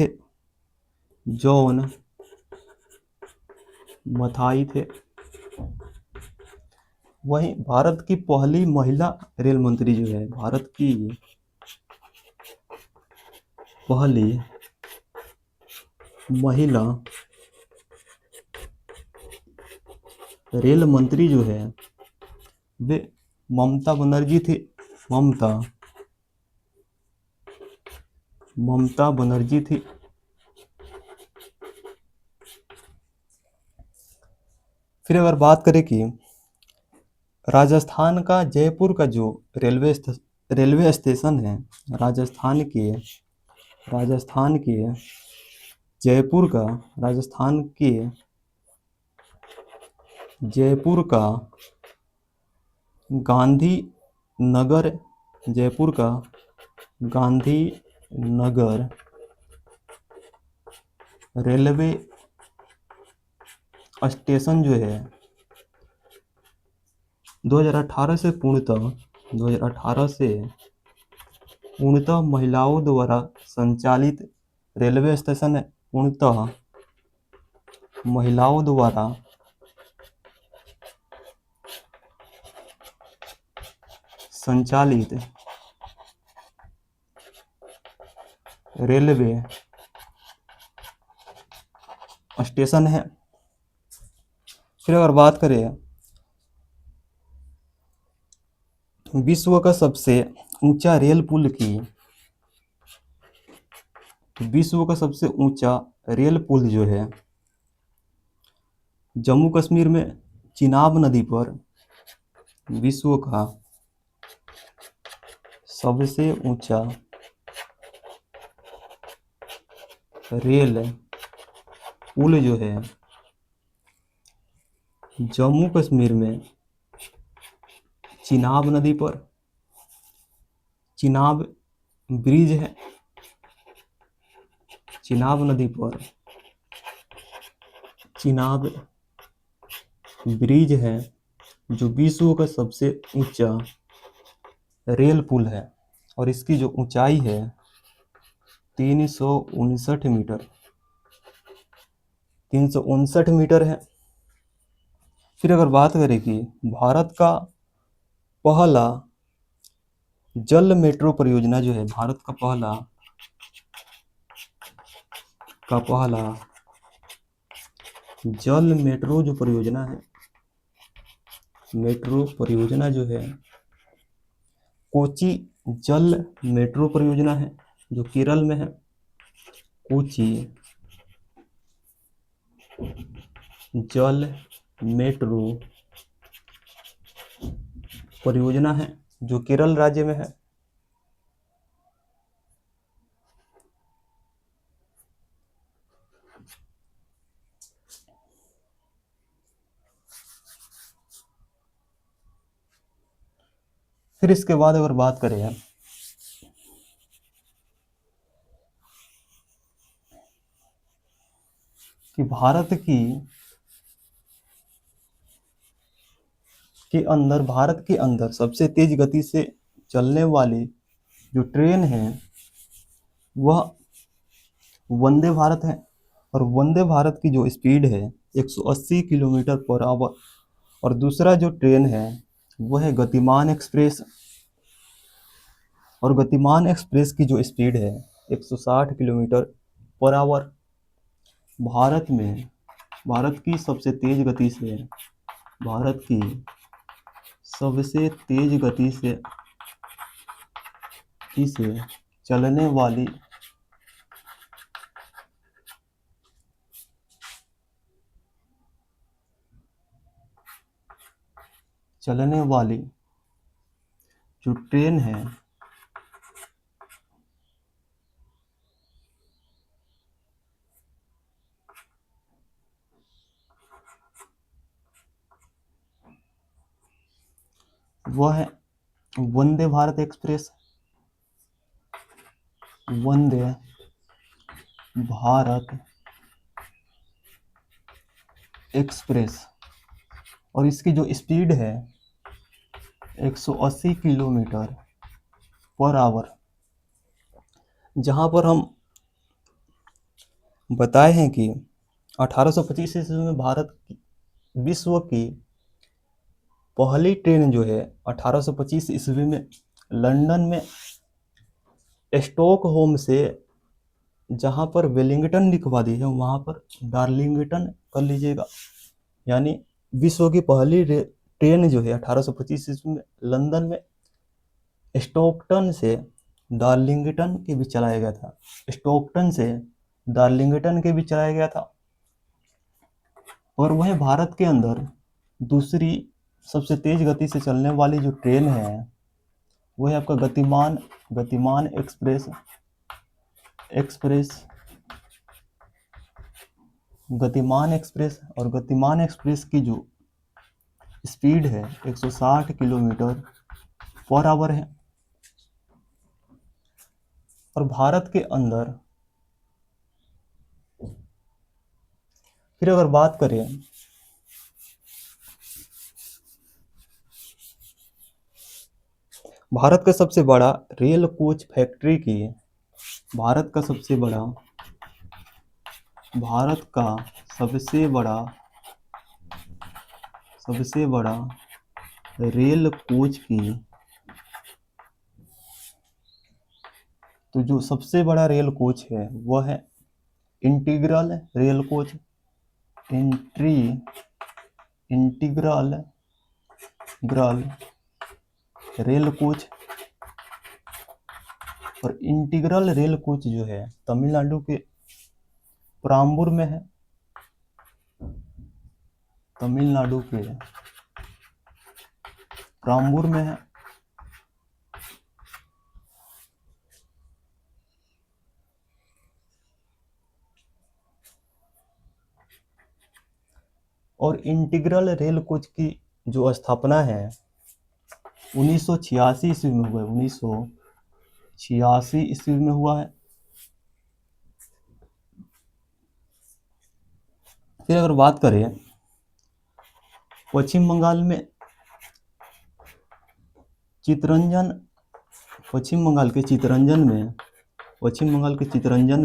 थे। वहीं भारत की पहली महिला रेल मंत्री जो है, भारत की पहली महिला रेल मंत्री जो है वे ममता बनर्जी थी। ममता बनर्जी थी। फिर अगर बात करें कि राजस्थान का जयपुर का जो रेलवे स्टेशन है, राजस्थान के जयपुर का गांधीनगर रेलवे स्टेशन जो है 2018 से पूर्णतः महिलाओं द्वारा संचालित रेलवे स्टेशन है। पूर्णतः महिलाओं द्वारा संचालित रेलवे स्टेशन है। फिर अगर बात करें विश्व का सबसे ऊंचा रेल पुल जो है जम्मू कश्मीर में चिनाब नदी पर विश्व का सबसे ऊंचा रेल पुल जो है जम्मू कश्मीर में चिनाब नदी पर चिनाब ब्रिज है। चिनाब नदी पर चिनाब ब्रिज है जो विश्व का सबसे ऊंचा रेल पुल है और इसकी जो ऊंचाई है 359 मीटर है। फिर अगर बात करें कि भारत का पहला जल मेट्रो परियोजना जो है, भारत का पहला जल मेट्रो जो परियोजना है, मेट्रो परियोजना जो है कोची जल मेट्रो परियोजना है जो केरल में है। कोची जल मेट्रो परियोजना है जो केरल राज्य में है। फिर इसके बाद अगर बात करें कि भारत के अंदर सबसे तेज गति से चलने वाली जो ट्रेन है वह वंदे भारत है, और वंदे भारत की जो स्पीड है 180 किलोमीटर पर आवर। और दूसरा जो ट्रेन है वह है गतिमान एक्सप्रेस, और गतिमान एक्सप्रेस की जो स्पीड है 160 किलोमीटर पर आवर। भारत की सबसे तेज गति से भारत की सबसे तेज गति से चलने वाली जो ट्रेन है वह है वंदे भारत एक्सप्रेस। वंदे भारत एक्सप्रेस, और इसकी जो स्पीड है 180 किलोमीटर पर आवर। जहां पर हम बताए हैं कि 1825 ईस्वी में विश्व की पहली ट्रेन जो है 1825 ईस्वी में लंदन में स्टॉकहोम से, जहां पर वेलिंगटन लिखवा दी है वहां पर डार्लिंगटन कर लीजिएगा, यानी विश्व की पहली ट्रेन जो है 1825 ईस्वी में लंदन में स्टॉकटन से डार्लिंगटन के बीच चलाया गया था। स्टॉकटन से डार्लिंगटन के बीच चलाया गया था। और वह भारत के अंदर दूसरी सबसे तेज गति से चलने वाली जो ट्रेन है वह है आपका गतिमान एक्सप्रेस। और गतिमान एक्सप्रेस की जो स्पीड है 160 किलोमीटर पर आवर है। और भारत के अंदर फिर अगर बात करें भारत का सबसे बड़ा रेल कोच फैक्ट्री की, भारत का सबसे बड़ा रेल कोच की, तो जो सबसे बड़ा रेल कोच है वह है integral rail coach, integral rail coach. और इंटीग्रल रेल कोच जो है तमिलनाडु के पराम्बूर में है, और इंटीग्रल रेल कोच की जो स्थापना है 1986 ईस्वी में हुआ है, 1986 ईस्वी में हुआ है। फिर अगर बात करें पश्चिम बंगाल के चितरंजन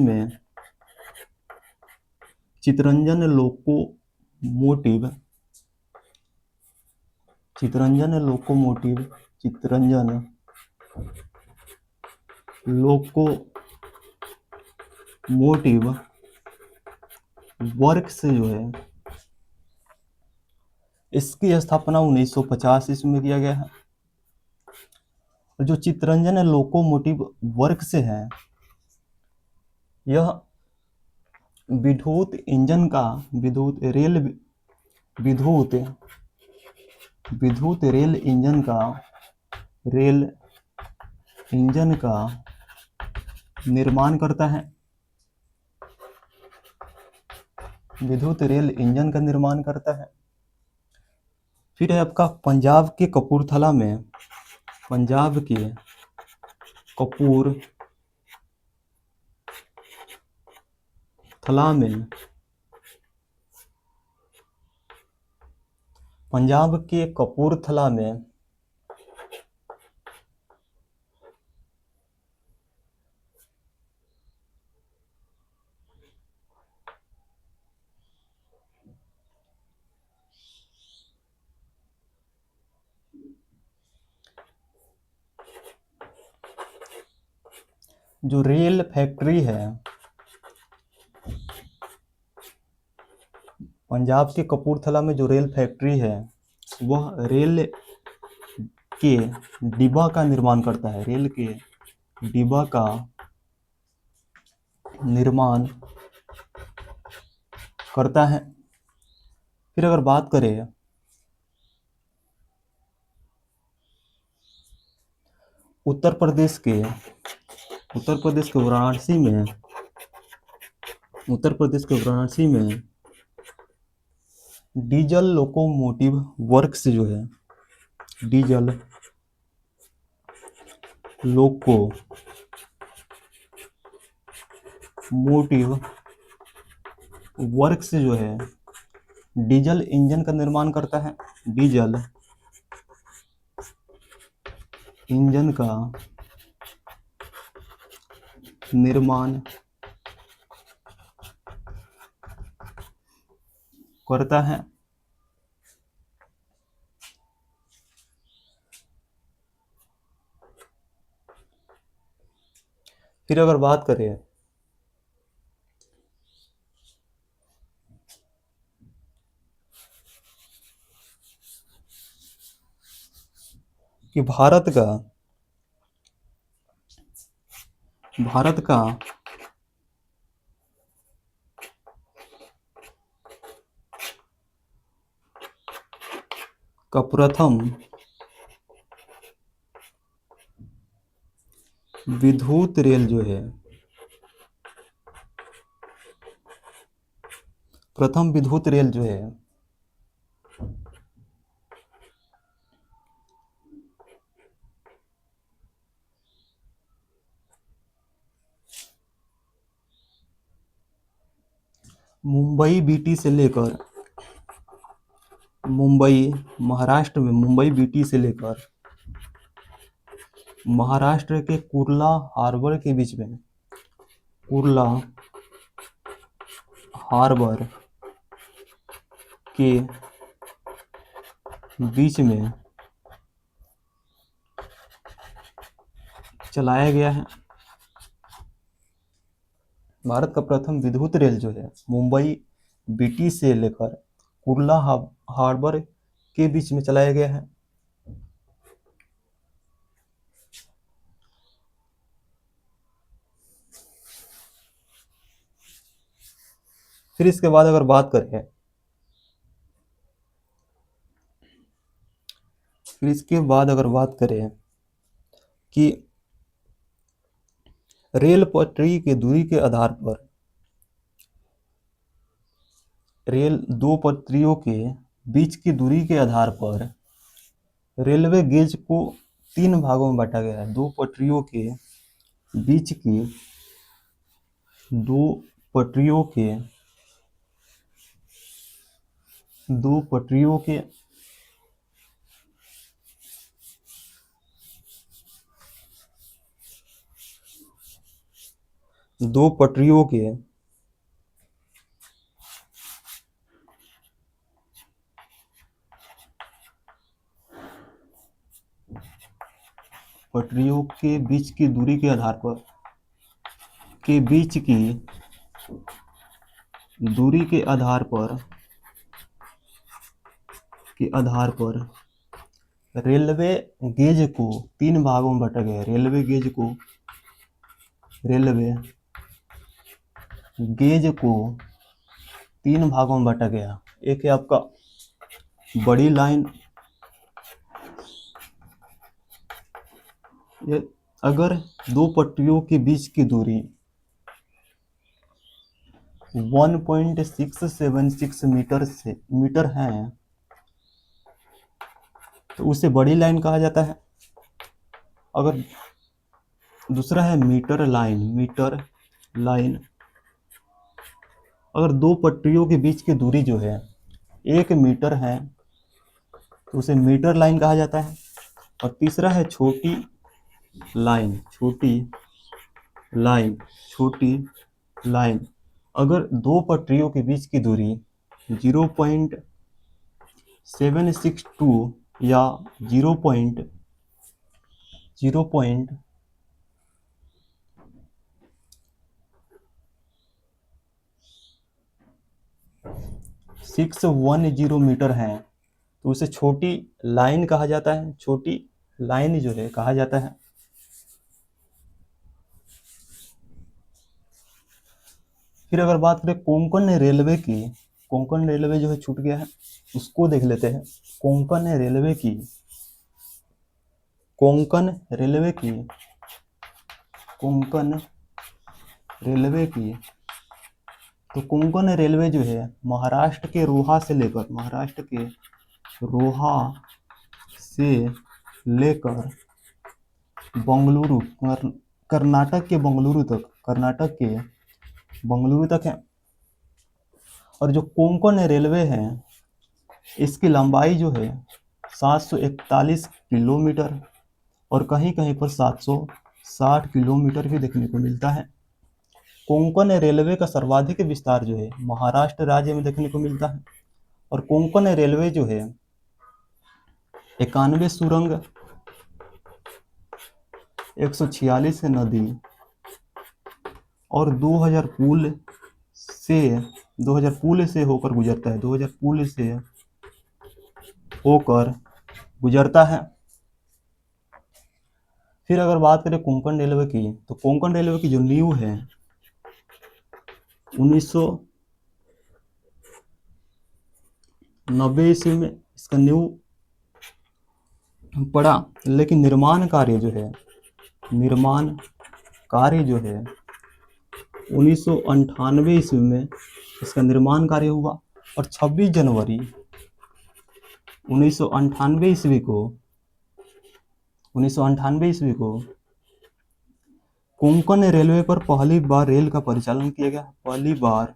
लोकोमोटिव वर्क्स जो है इसकी स्थापना 1950 ईस्वी में किया गया है। और जो चितरंजन लोकोमोटिव वर्क्स है यह विद्युत रेल इंजन का निर्माण करता है। विद्युत रेल इंजन का निर्माण करता है। फिर है आपका पंजाब के कपूरथला में जो रेल फैक्ट्री है, पंजाब के कपूरथला में जो रेल फैक्ट्री है वह रेल के डिब्बा का निर्माण करता है, रेल के डिब्बा का निर्माण करता है। फिर अगर बात करें उत्तर प्रदेश के वाराणसी में डीजल लोकोमोटिव वर्क्स जो है, डीजल लोकोमोटिव वर्क्स जो है डीजल इंजन का निर्माण करता है, डीजल इंजन का निर्माण करता है। फिर अगर बात करें कि भारत का प्रथम विद्युत रेल जो है, मुंबई बीटी से लेकर महाराष्ट्र में मुंबई बीटी से लेकर महाराष्ट्र के कुर्ला हार्बर के बीच में, कुर्ला हार्बर के बीच में चलाया गया है। भारत का प्रथम विद्युत रेल जो है मुंबई बीटी से लेकर कुर्ला हार्बर के बीच में चलाया गया है। फिर इसके बाद अगर बात करें कि रेल पटरी के दूरी के आधार पर, रेल दो पटरियों के बीच की दूरी के आधार पर रेलवे गेज को 3 भागों में बांटा गया है। दो पटरियों के बीच की दो पटरियों के पटरियों के बीच की दूरी के आधार पर रेलवे गेज को 3 भागों में बांटा गया है। रेलवे गेज को 3 भागों में बांटा गया। एक है आपका बड़ी लाइन, अगर दो पटरियों के बीच की दूरी 1.676 मीटर है तो उसे बड़ी लाइन कहा जाता है। अगर दूसरा है मीटर लाइन, अगर दो पटरियों के बीच की दूरी जो है 1 मीटर है तो उसे मीटर लाइन कहा जाता है। और तीसरा है छोटी लाइन, अगर दो पटरियों के बीच की दूरी 0.762 या 0.762 610 मीटर है, तो उसे छोटी लाइन कहा जाता है, छोटी लाइन जो है कहा जाता है। फिर अगर बात करें कोंकण रेलवे की, कोंकण रेलवे जो है छूट गया है, उसको देख लेते हैं। कोंकण रेलवे की, कोंकण रेलवे की, कोंकण रेलवे की, तो कोंकण रेलवे जो है महाराष्ट्र के रोहा से लेकर, महाराष्ट्र के रोहा से लेकर बेंगलुरु, कर्नाटक के बेंगलुरु तक, कर्नाटक के बेंगलुरु तक है। और जो कोंकण रेलवे है इसकी लंबाई जो है 741 किलोमीटर और कहीं कहीं पर 760 किलोमीटर भी देखने को मिलता है। कोंकण रेलवे का सर्वाधिक विस्तार जो है महाराष्ट्र राज्य में देखने को मिलता है। और कोंकण रेलवे जो है 91 सुरंग, 146 नदी और 2000 पुल से होकर गुजरता है, 2000 पुल से होकर गुजरता है। फिर अगर बात करें कोंकण रेलवे की, तो कोंकण रेलवे की जो नींव है 1990 ईस्वी में इसका नींव पड़ा, लेकिन निर्माण कार्य जो है 1998 ईस्वी में इसका निर्माण कार्य हुआ। और 26 जनवरी 1998 ईस्वी को कोंकण रेलवे पर पहली बार रेल का परिचालन किया गया। पहली बार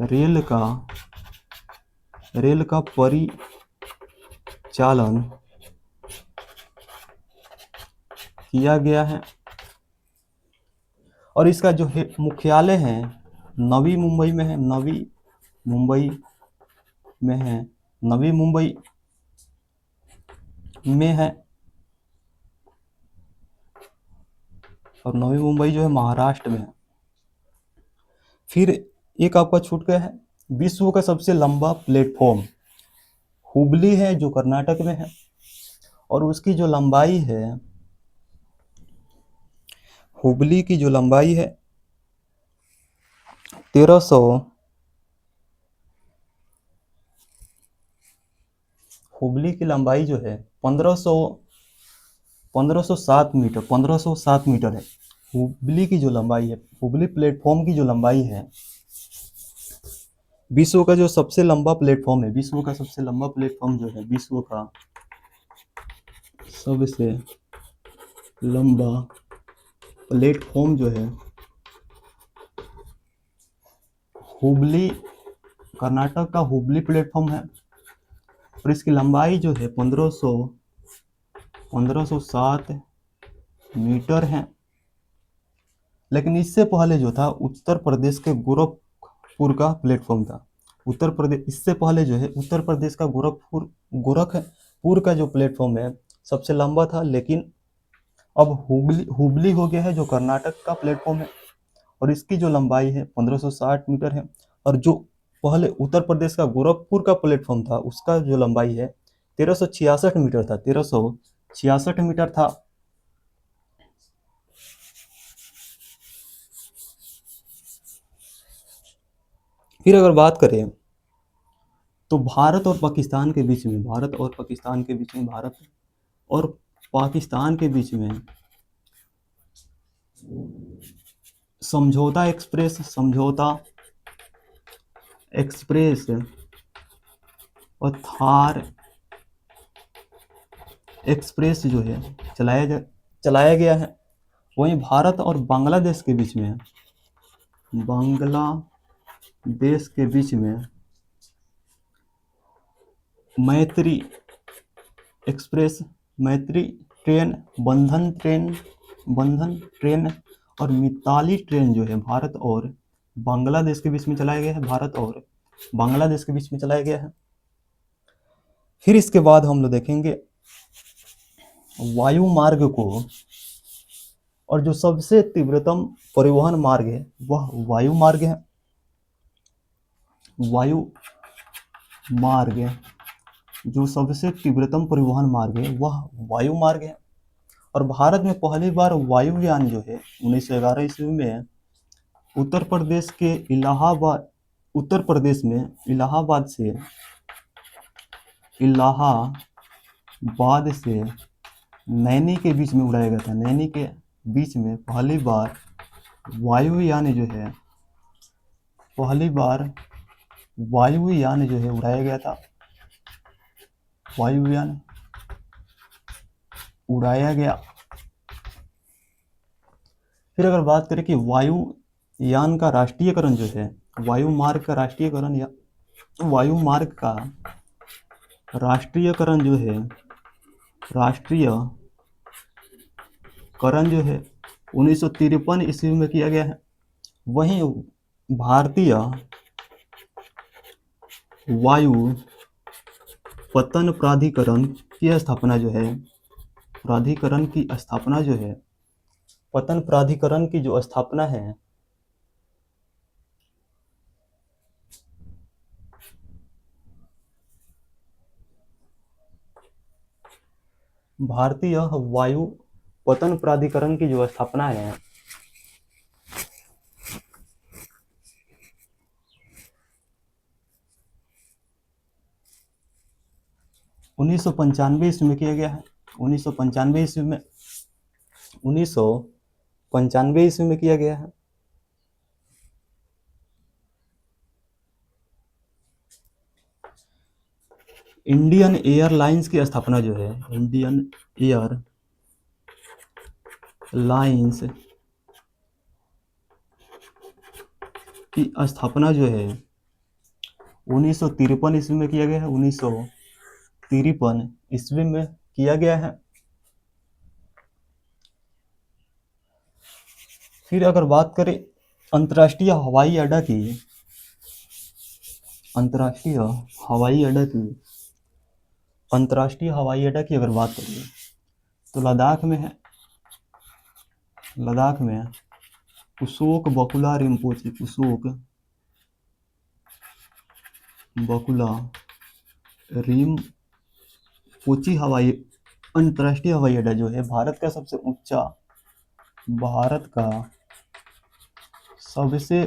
रेल का परिचालन किया गया है। और इसका जो है मुख्यालय है नवी मुंबई में है, नवी मुंबई में है, नवी मुंबई में है। और नवी मुंबई जो है महाराष्ट्र में है। फिर एक आपका छूट गया है, विश्व का सबसे लंबा प्लेटफॉर्म हुबली है जो कर्नाटक में है। और उसकी जो लंबाई है, हुबली की जो लंबाई है 1300, हुबली की लंबाई जो है 1507 मीटर, 1507 मीटर है। हुबली की जो लंबाई है, हुबली प्लेटफॉर्म की जो लंबाई है, विश्व का जो सबसे लंबा प्लेटफॉर्म है, विश्व का सबसे लंबा प्लेटफॉर्म जो है, विश्व का सबसे लंबा प्लेटफॉर्म जो है हुबली, कर्नाटक का हुबली प्लेटफॉर्म है। और इसकी लंबाई जो है 1507 मीटर है। लेकिन इससे पहले जो था उत्तर प्रदेश के गोरखपुर का प्लेटफॉर्म था। उत्तर प्रदेश, इससे पहले जो है उत्तर प्रदेश का गोरखपुर का जो प्लेटफॉर्म है सबसे लंबा था। लेकिन अब हुबली हो गया है जो कर्नाटक का प्लेटफॉर्म है। और इसकी जो लंबाई है 1560 मीटर है। और जो पहले उत्तर प्रदेश का गोरखपुर का प्लेटफॉर्म था उसका जो लंबाई है 1366 मीटर था, 1366 मीटर था। फिर अगर बात करें तो भारत और पाकिस्तान के बीच में, भारत और पाकिस्तान के बीच में समझौता एक्सप्रेस और थार एक्सप्रेस जो है चलाया गया है। वहीं भारत और बांग्लादेश के बीच में, मैत्री एक्सप्रेस, मैत्री ट्रेन, बंधन ट्रेन और मिताली ट्रेन जो है भारत और बांग्लादेश के बीच में चलाया गया है, भारत और बांग्लादेश के बीच में चलाया गया है। फिर इसके बाद हम लोग देखेंगे वायु मार्ग को, और जो सबसे तीव्रतम परिवहन मार्ग है वह वायु मार्ग है। वायु मार्ग जो सबसे तीव्रतम परिवहन मार्ग है वह वायु मार्ग है। और भारत में पहली बार वायुयान जो है 1911 ईस्वी में उत्तर प्रदेश में इलाहाबाद से नैनी के बीच में उड़ाया गया था। नैनी के बीच में पहली बार वायुयान जो है उड़ाया गया था। वायुयान उड़ाया गया। फिर अगर बात करें कि वायुयान का राष्ट्रीयकरण जो है, वायु मार्ग का राष्ट्रीयकरण या वायु मार्ग का राष्ट्रीयकरण जो है 1953 ईस्वी में किया गया है। वहीं भारतीय वायु पतन प्राधिकरण की स्थापना जो है पतन प्राधिकरण की जो स्थापना है भारतीय वायु पतन प्राधिकरण की जो स्थापना है 1995 ईस्वी में किया गया है। 1995 ईस्वी में किया गया है। इंडियन एयरलाइंस की स्थापना जो है इंडियन एयरलाइंस की स्थापना जो है 1953 ईस्वी में किया गया है। 1953 ईस्वी में किया गया है। फिर अगर बात करें अंतर्राष्ट्रीय हवाई अड्डा की अगर बात करें तो लद्दाख में कुशोक बकुला रिम्पोची अंतर्राष्ट्रीय हवाई अड्डा जो है भारत का सबसे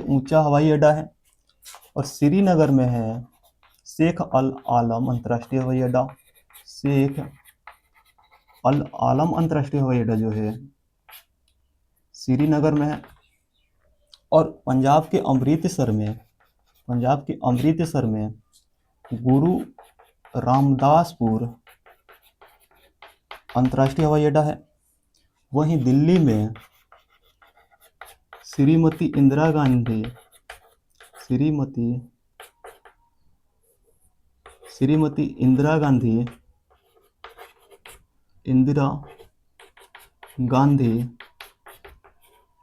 ऊंचा हवाई अड्डा है। और श्रीनगर में है शेख अल आलम अंतर्राष्ट्रीय हवाई अड्डा। शेख अल आलम अंतर्राष्ट्रीय हवाई अड्डा जो है श्रीनगर में है। और पंजाब के अमृतसर में गुरु रामदासपुर अंतर्राष्ट्रीय हवाई अड्डा है। वहीं दिल्ली में श्रीमती इंदिरा गांधी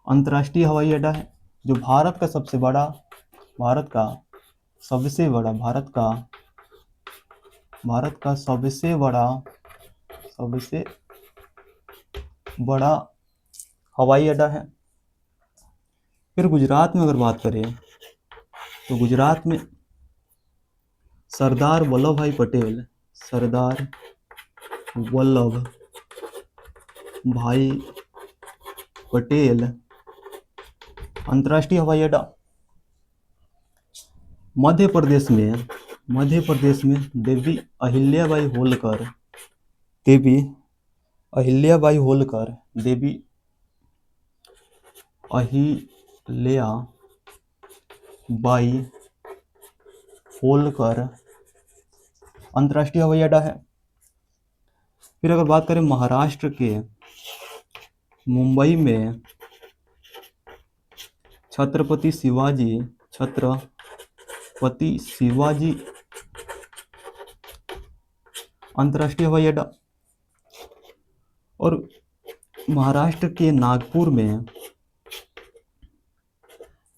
अंतर्राष्ट्रीय हवाई अड्डा है, जो भारत का सबसे बड़ा हवाई अड्डा है। फिर गुजरात में अगर बात करें तो गुजरात में सरदार वल्लभ भाई पटेल अंतर्राष्ट्रीय हवाई अड्डा। मध्य प्रदेश में देवी अहिल्याबाई होलकर अंतर्राष्ट्रीय हवाई अड्डा है। फिर अगर बात करें महाराष्ट्र के मुंबई में छत्रपति शिवाजी अंतर्राष्ट्रीय हवाई अड्डा। और महाराष्ट्र के नागपुर में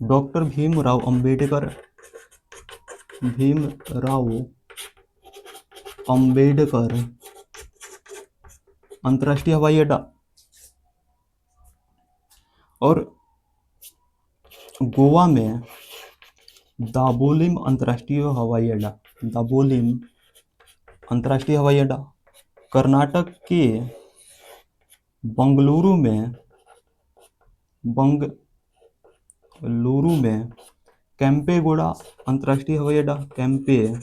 डॉक्टर भीमराव अंबेडकर अंतर्राष्ट्रीय हवाई अड्डा। और गोवा में दाबोलिम अंतर्राष्ट्रीय हवाई अड्डा, दाबोलिम अंतर्राष्ट्रीय हवाई अड्डा। कर्नाटक के बंगलुरु में केम्पेगौड़ा अंतर्राष्ट्रीय हवाई अड्डा, केम्पेगौड़ा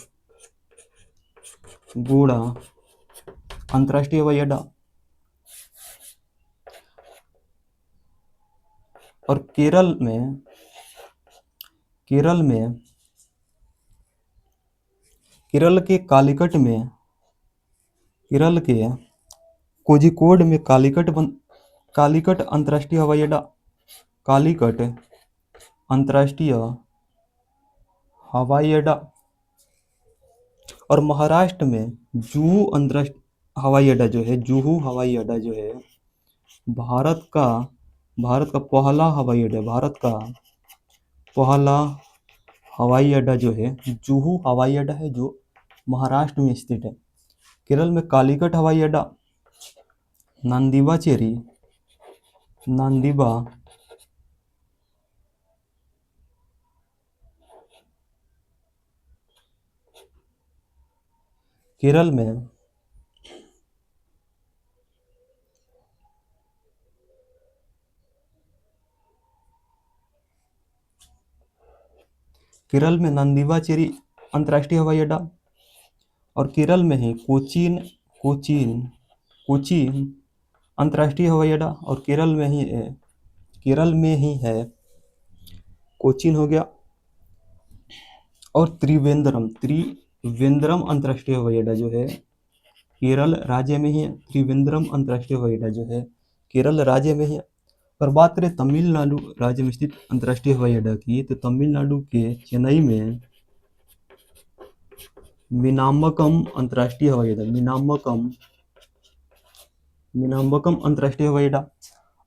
अंतर्राष्ट्रीय हवाई अड्डा। और केरल के कोझिकोड में कालीकट अंतर्राष्ट्रीय हवाई अड्डा, कालीकट अंतर्राष्ट्रीय हवाई अड्डा। और महाराष्ट्र में जुहू अंतर्राष्ट्रीय हवाई अड्डा जो है, जुहू हवाई अड्डा जो है भारत का पहला हवाई अड्डा, भारत का पहला हवाई अड्डा जो है जुहू हवाई अड्डा है, जो महाराष्ट्र में स्थित है। केरल में कालीकट हवाई अड्डा, नांदीबा केरल में नंदीबाचेरी अंतर्राष्ट्रीय हवाई अड्डा। और केरल में ही कोचीन अंतर्राष्ट्रीय हवाई अड्डा। और केरल में ही है कोचीन हो गया। और त्रिवेंद्रम अंतर्राष्ट्रीय हवाई अड्डा जो है केरल राज्य में ही है। त्रिवेंद्रम अंतर्राष्ट्रीय हवाई अड्डा जो है केरल राज्य में ही है। पर बात करें तमिलनाडु राज्य में स्थित अंतर्राष्ट्रीय हवाई अड्डा की, तो तमिलनाडु के चेन्नई में मीनाम्बक्कम अंतर्राष्ट्रीय हवाई अड्डा, मीनाम्बक्कम अंतर्राष्ट्रीय हवाई अड्डा।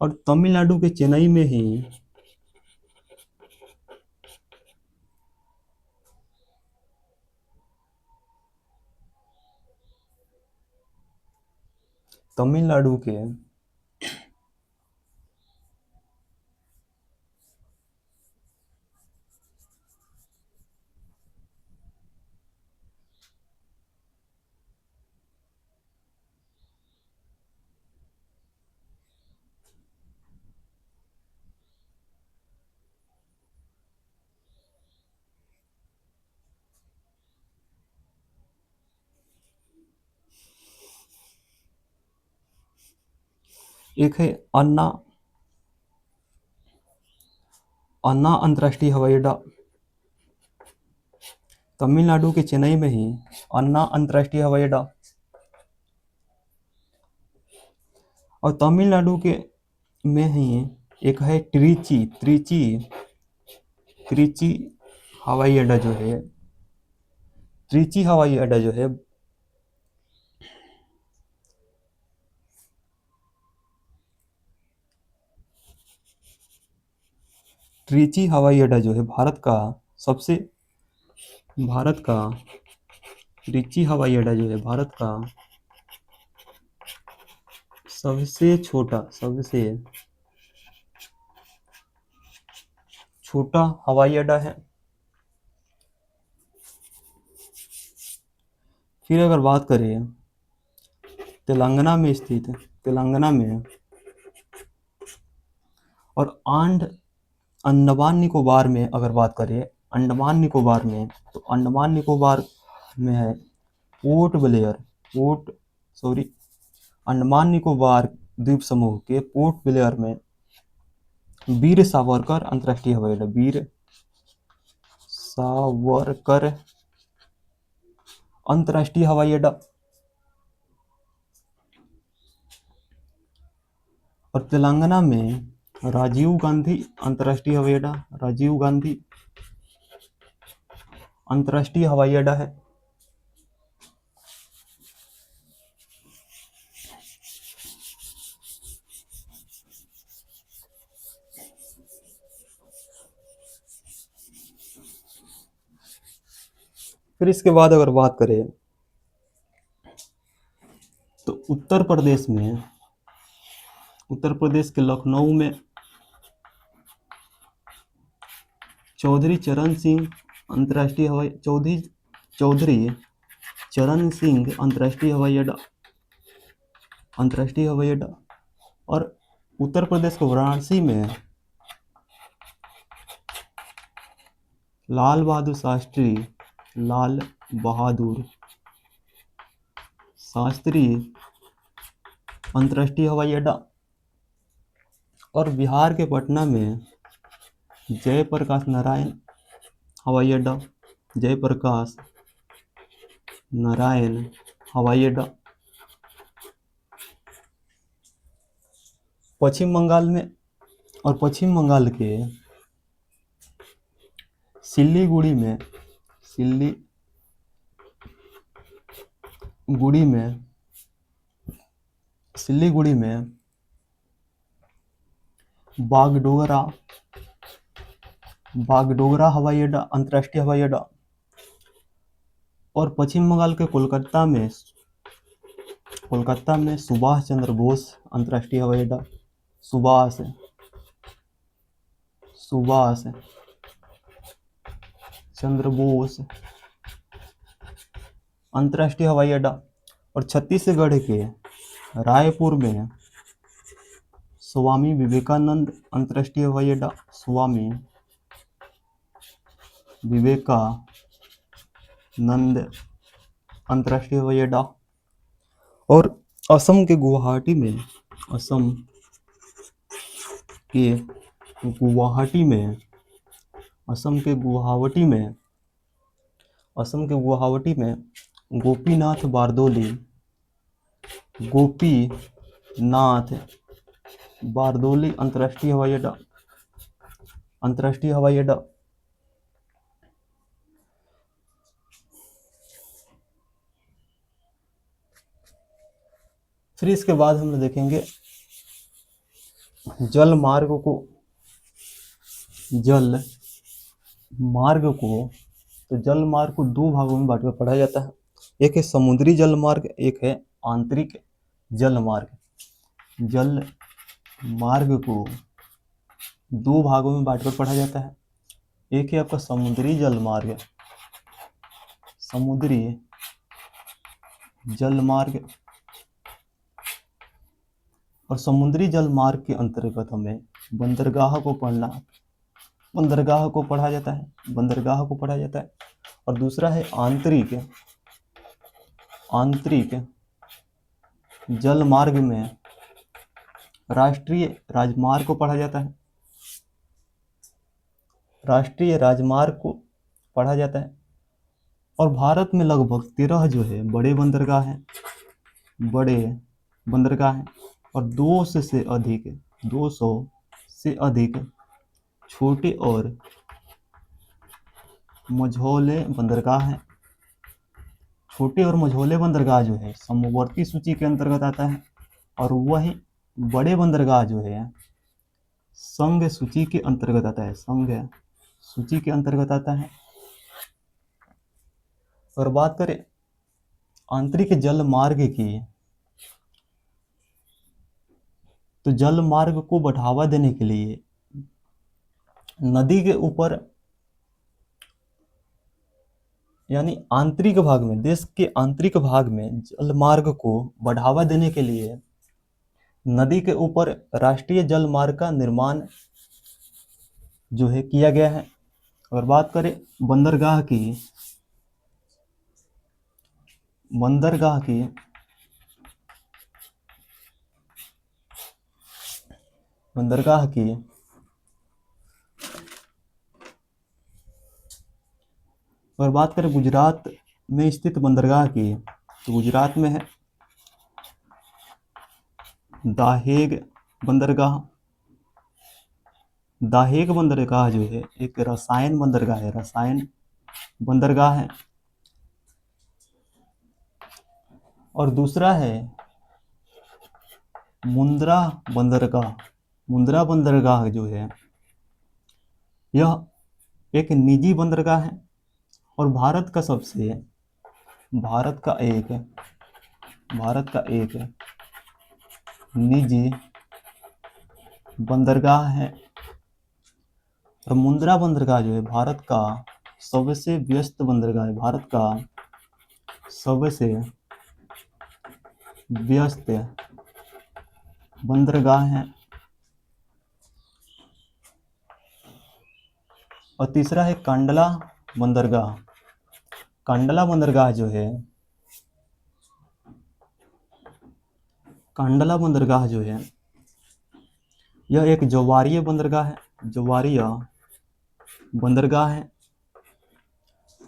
और तमिलनाडु के चेन्नई में ही तमिलनाडु के एक है अन्ना अंतर्राष्ट्रीय हवाई अड्डा। तमिलनाडु के चेन्नई में ही अन्ना अंतर्राष्ट्रीय हवाई अड्डा। और तमिलनाडु के में ही एक है त्रिची हवाई अड्डा जो है, त्रिची हवाई अड्डा जो है त्रिची हवाई अड्डा जो है भारत का त्रिची हवाई अड्डा जो है भारत का सबसे छोटा हवाई अड्डा है। फिर अगर बात करें तेलंगाना में स्थित है, और अंडमान निकोबार में अगर बात करें अंडमान निकोबार में, तो अंडमान निकोबार में है अंडमान निकोबार द्वीप समूह के पोर्ट ब्लेयर में वीर सावरकर अंतर्राष्ट्रीय हवाई अड्डा, वीर सावरकर अंतर्राष्ट्रीय हवाई अड्डा। और तेलंगाना में राजीव गांधी अंतर्राष्ट्रीय हवाई अड्डा, राजीव गांधी अंतर्राष्ट्रीय हवाई अड्डा है। फिर इसके बाद अगर बात करें तो उत्तर प्रदेश के लखनऊ में चौधरी चरण सिंह अंतर्राष्ट्रीय हवाई चौधरी चरण सिंह अंतर्राष्ट्रीय हवाई अड्डा। और उत्तर प्रदेश के वाराणसी में लाल बहादुर शास्त्री अंतर्राष्ट्रीय हवाई अड्डा। और बिहार के पटना में जयप्रकाश नारायण हवाई अड्डा, जयप्रकाश नारायण हवाई अड्डा। पश्चिम बंगाल के सिल्लीगुड़ी में बागडोगरा हवाई अड्डा, अंतर्राष्ट्रीय हवाई अड्डा। और पश्चिम बंगाल के कोलकाता में सुभाष चंद्र बोस अंतर्राष्ट्रीय हवाई अड्डा, सुभाष चंद्र बोस अंतर्राष्ट्रीय हवाई अड्डा। और छत्तीसगढ़ के रायपुर में स्वामी विवेकानंद अंतर्राष्ट्रीय हवाई अड्डा, स्वामी विवेकानंद अंतर्राष्ट्रीय हवाई अड्डा। और असम के गुवाहाटी में गोपीनाथ बारदोली अंतर्राष्ट्रीय हवाई अड्डा। फिर इसके बाद हम लोग देखेंगे जल मार्ग तो जल मार्ग को दो भागों में बांट कर पढ़ा जाता है। एक है समुद्री जल मार्ग, एक है आंतरिक जल मार्ग। जल मार्ग को दो भागों में बांट कर पढ़ा जाता है। एक है आपका समुद्री जल मार्ग, और समुद्री जल मार्ग के अंतर्गत हमें बंदरगाह को पढ़ा जाता है। और दूसरा है आंतरिक जल मार्ग में राष्ट्रीय राजमार्ग को पढ़ा जाता है। और भारत में लगभग 13 जो है बड़े बंदरगाह हैं और 200 से अधिक छोटे और मझोले बंदरगाह हैं। छोटे और मझोले बंदरगाह जो है समवर्ती सूची के अंतर्गत आता है, और वही बड़े बंदरगाह जो है संघ सूची के अंतर्गत आता है। और बात करें आंतरिक जल मार्ग की, तो जल मार्ग को बढ़ावा देने के लिए नदी के ऊपर यानी आंतरिक भाग में, देश के आंतरिक भाग में जल मार्ग को बढ़ावा देने के लिए नदी के ऊपर राष्ट्रीय जल मार्ग का निर्माण जो है किया गया है। अगर बात करें बंदरगाह की अगर बात करें गुजरात में स्थित बंदरगाह की, तो गुजरात में है दाहेग बंदरगाह जो है एक रसायन बंदरगाह है। और दूसरा है मुंद्रा बंदरगाह जो है यह एक निजी बंदरगाह है और भारत का एक निजी बंदरगाह है। और मुंद्रा बंदरगाह जो है भारत का सबसे व्यस्त बंदरगाह है, भारत का सबसे व्यस्त बंदरगाह है। और तीसरा है कांडला बंदरगाह। कांडला बंदरगाह जो है, कांडला बंदरगाह जो है यह एक ज्वारीय बंदरगाह है, ज्वारीय बंदरगाह है।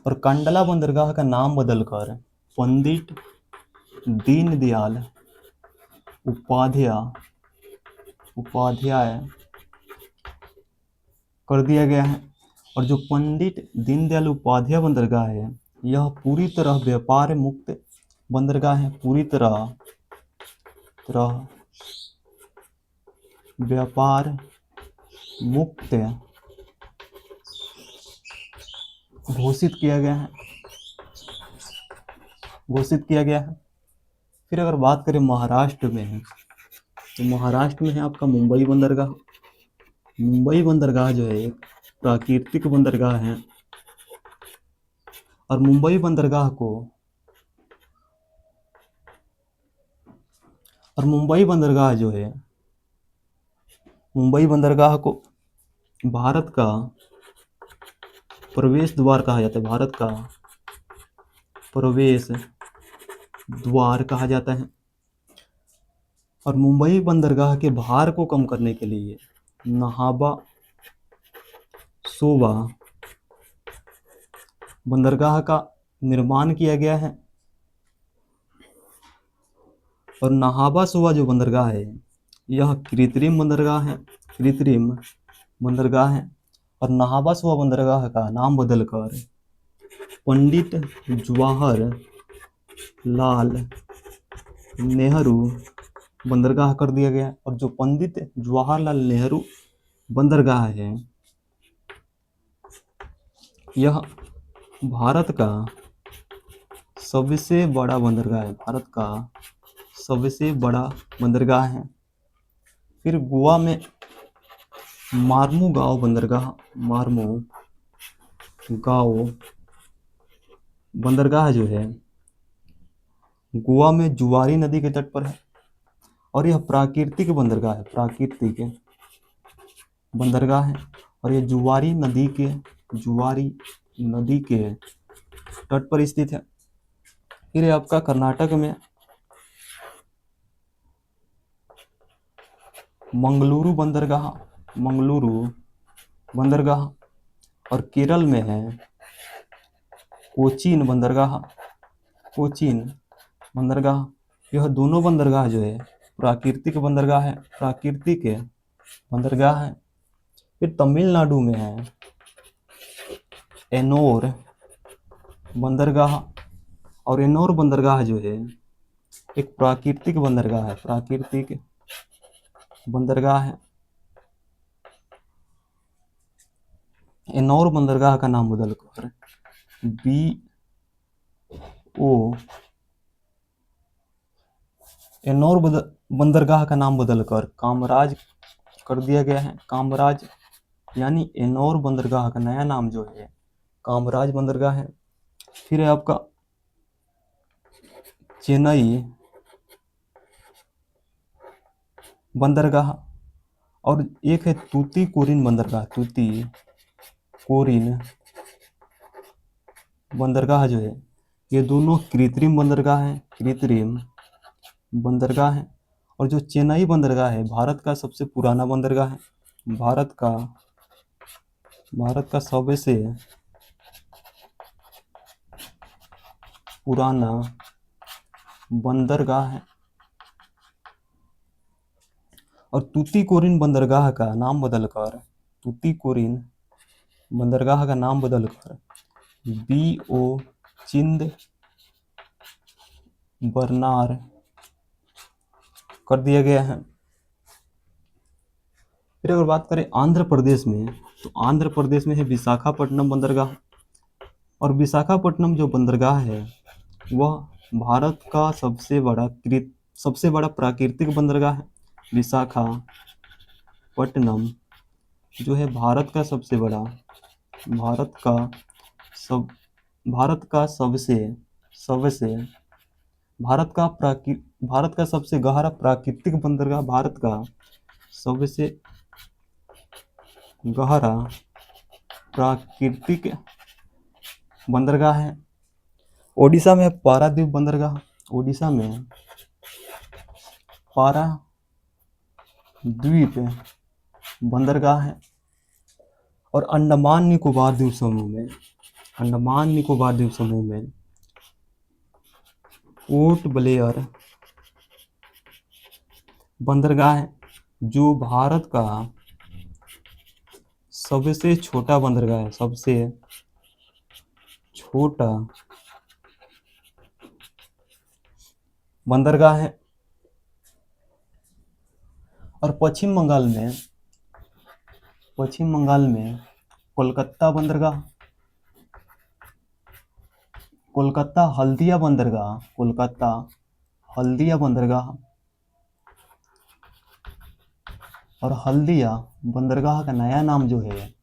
और कांडला बंदरगाह का नाम बदलकर पंडित दीनदयाल उपाध्याय कर दिया गया है। और जो पंडित दीनदयाल उपाध्याय बंदरगाह है, यह पूरी तरह व्यापार मुक्त बंदरगाह है, पूरी तरह व्यापार मुक्त घोषित किया गया है। फिर अगर बात करें महाराष्ट्र में है, तो महाराष्ट्र में है आपका मुंबई बंदरगाह। मुंबई बंदरगाह जो है एक प्राकृतिक बंदरगाह है। और मुंबई बंदरगाह को भारत का प्रवेश द्वार कहा जाता है, भारत का प्रवेश द्वार कहा जाता है। और मुंबई बंदरगाह के भार को कम करने के लिए नाहरबा सोवा बंदरगाह का निर्माण किया गया है। और नाहरबा सोवा जो बंदरगाह है, यह कृत्रिम बंदरगाह है। और नाहरबा सोवा बंदरगाह का नाम बदलकर पंडित जवाहरलाल नेहरू बंदरगाह कर दिया गया। और जो पंडित जवाहरलाल नेहरू बंदरगाह है, यह भारत का सबसे बड़ा बंदरगाह है। फिर गोवा में मार्मुगांव बंदरगाह जो है, गोवा में जुआरी नदी के तट पर है। और यह प्राकृतिक बंदरगाह है। और यह जुआरी नदी के तट पर स्थित है। फिर आपका कर्नाटक में मंगलुरु बंदरगाह। और केरल में है कोचीन बंदरगाह। यह दोनों बंदरगाह जो है प्राकृतिक बंदरगाह है। फिर तमिलनाडु में है एनोर बंदरगाह। और एनोर बंदरगाह जो है एक प्राकृतिक बंदरगाह है। एनोर बंदरगाह का नाम बदलकर बंदरगाह का नाम बदलकर कामराज कर दिया गया है। कामराज यानी एनोर बंदरगाह का नया नाम जो है कामराज बंदरगाह है। फिर है आपका चेन्नई बंदरगाह। और एक है तूतीकोरिन बंदरगाह जो है, ये दोनों कृत्रिम बंदरगाह है। और जो चेन्नई बंदरगाह है भारत का सबसे पुराना बंदरगाह है, भारत का सबसे पुराना बंदरगाह है। और तूतीकोरिन बंदरगाह का नाम बदलकर B.O. चिंद बरनार कर दिया गया है। फिर अगर बात करें आंध्र प्रदेश में, तो आंध्र प्रदेश में है विशाखापट्टनम बंदरगाह। और विशाखापट्टनम जो बंदरगाह है वह भारत का सबसे बड़ा प्राकृतिक बंदरगाह है। विशाखापट्टनम जो है भारत का सब भारत का सबसे सबसे भारत का सबसे गहरा प्राकृतिक बंदरगाह, भारत का सबसे गहरा प्राकृतिक बंदरगाह है ओडिशा में पारादीप बंदरगाह। ओडिशा में पारादीप बंदरगाह है। और अंडमान निकोबार द्वीप समूह में पोर्ट ब्लेयर बंदरगाह है, जो भारत का सबसे छोटा बंदरगाह है, सबसे छोटा बंदरगाह है। और पश्चिम बंगाल में कोलकाता बंदरगाह, कोलकाता हल्दिया बंदरगाह और हल्दिया बंदरगाह का नया नाम जो है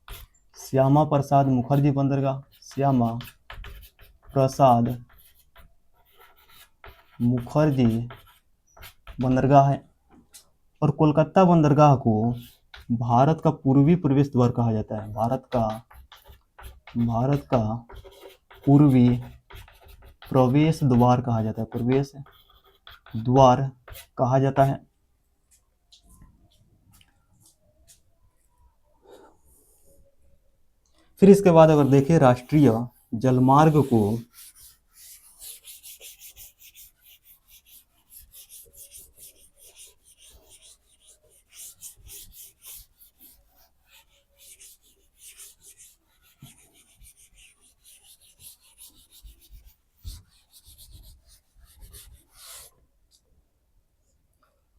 श्यामा प्रसाद मुखर्जी बंदरगाह, श्यामा प्रसाद मुखर्जी बंदरगाह है। और कोलकाता बंदरगाह को भारत का पूर्वी प्रवेश द्वार कहा जाता है। भारत का पूर्वी प्रवेश द्वार कहा जाता है, प्रवेश द्वार कहा जाता है। फिर इसके बाद अगर देखें राष्ट्रीय जलमार्ग को,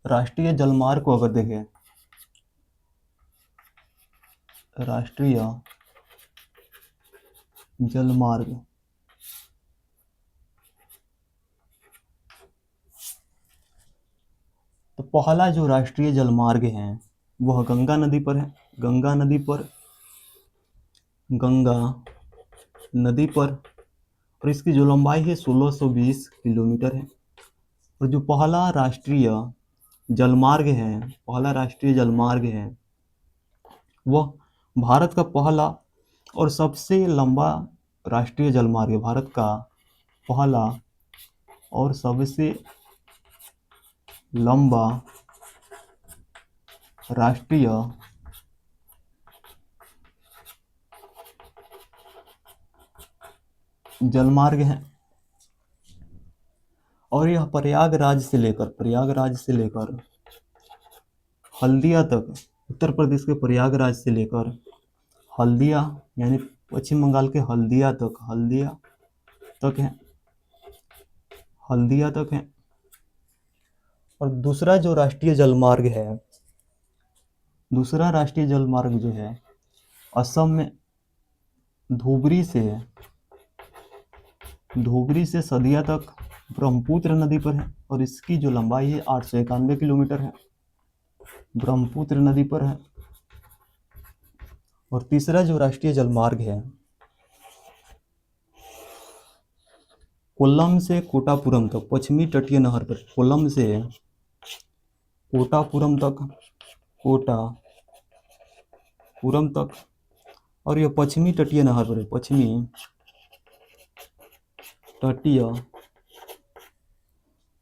राष्ट्रीय जलमार्ग को अगर देखें, राष्ट्रीय जलमार्ग तो पहला जो राष्ट्रीय जलमार्ग है वह गंगा नदी पर है। गंगा नदी पर और इसकी जो लंबाई है 1620 किलोमीटर है। और जो पहला राष्ट्रीय जलमार्ग है वह भारत का पहला और सबसे लंबा राष्ट्रीय जलमार्ग है। भारत का पहला और सबसे लंबा राष्ट्रीय जलमार्ग है। और यह प्रयागराज से लेकर हल्दिया तक, उत्तर प्रदेश के प्रयागराज से लेकर हल्दिया यानी पश्चिम बंगाल के हल्दिया तक है। और दूसरा राष्ट्रीय जलमार्ग जो है असम में धुबरी से सदिया तक ब्रह्मपुत्र नदी पर है। और इसकी जो लंबाई है 891 किलोमीटर है, ब्रह्मपुत्र नदी पर है। और तीसरा जो राष्ट्रीय जलमार्ग है कोल्लम से कोटापुरम तक, पश्चिमी तटीय नहर पर, कोल्लम से कोटापुरम तक और यह पश्चिमी तटीय नहर पर है,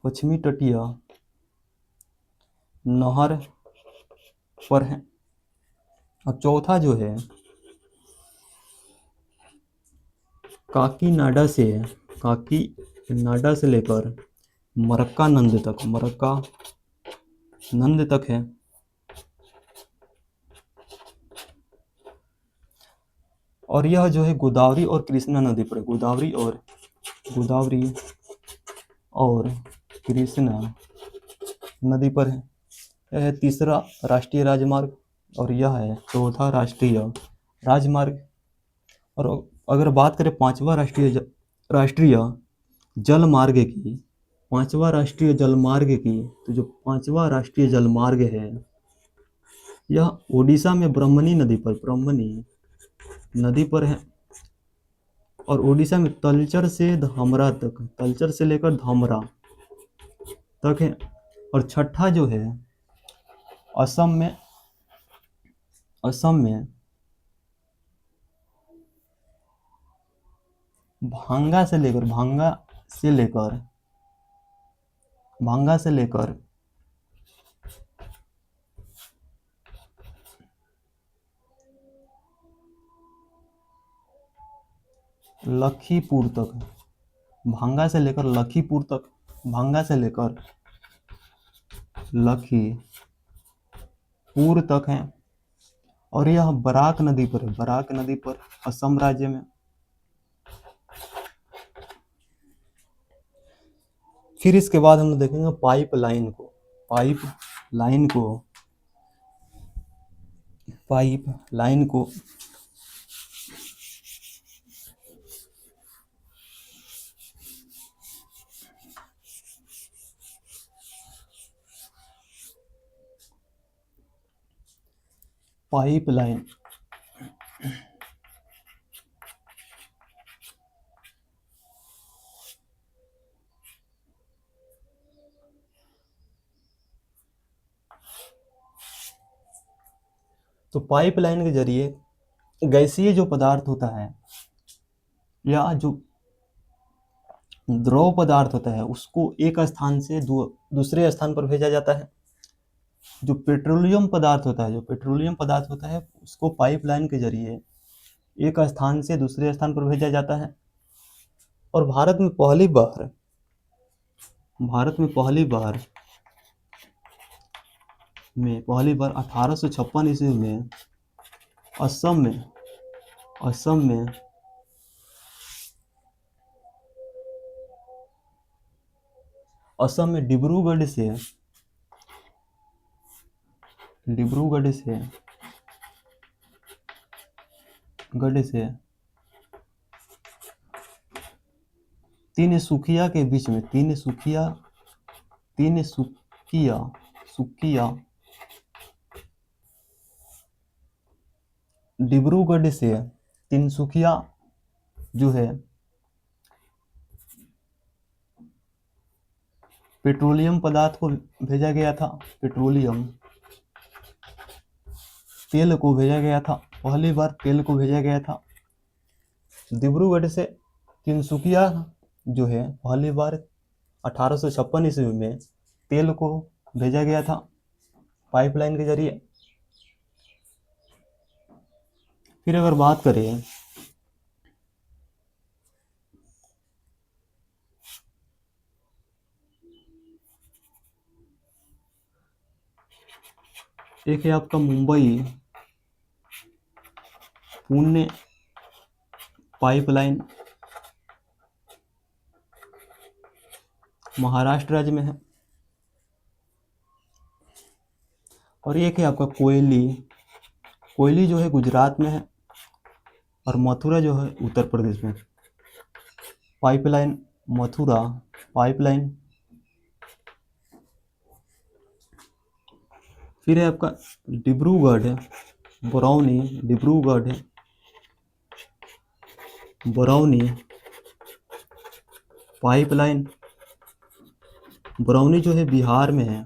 पश्चिमी तटीय नहर पर है। और चौथा जो है काकीनाडा से लेकर मरक्का नंद तक है। और यह जो है गोदावरी और कृष्णा नदी पर, गोदावरी और कृष्णा नदी पर है। यह है तीसरा राष्ट्रीय राजमार्ग और यह है चौथा राष्ट्रीय राजमार्ग। और अगर बात करें पांचवा राष्ट्रीय जलमार्ग की, तो जो पांचवा राष्ट्रीय जलमार्ग है यह ओडिशा में ब्रह्मणी नदी पर है। और उड़ीसा में तलचर से धामरा तक, तलचर से लेकर धामरा तक है। और छठा जो है असम में, असम में भांगा से लेकर, भांगा से लेकर लखीपुर तक, भांगा से लेकर लखीपुर तक, भांगा से लेकर लखीपुर तक है। और यह बराक नदी पर है, बराक नदी पर असम राज्य में। फिर इसके बाद हम लोग देखेंगे पाइप लाइन को, पाइप लाइन को, पाइप लाइन को पाइप लाइन तो पाइपलाइन के जरिए गैसीय जो पदार्थ होता है या जो द्रव पदार्थ होता है उसको एक स्थान से दूसरे स्थान पर भेजा जाता है। जो पेट्रोलियम पदार्थ होता है, जो पेट्रोलियम पदार्थ होता है उसको पाइपलाइन के जरिए एक स्थान से दूसरे स्थान पर भेजा जाता है। और भारत में पहली बार 1856 ईस्वी में असम में डिब्रूगढ़ से तिनसुकिया के बीच में, डिब्रूगढ़ से तिनसुकिया जो है पेट्रोलियम पदार्थ को भेजा गया था, पेट्रोलियम तेल को भेजा गया था, पहली बार तेल को भेजा गया था। डिब्रूगढ़ से तिनसुकिया जो है पहली बार 1856 ईस्वी में तेल को भेजा गया था पाइपलाइन के जरिए। फिर अगर बात करें एक है आपका मुंबई पुणे पाइपलाइन, महाराष्ट्र राज्य में है। और एक है आपका कोयली जो है गुजरात में है। और मथुरा जो है उत्तर प्रदेश में। Pipeline Mathura pipeline. फिर है आपका डिब्रूगढ़ बरौनी पाइपलाइन। बरौनी जो है बिहार में है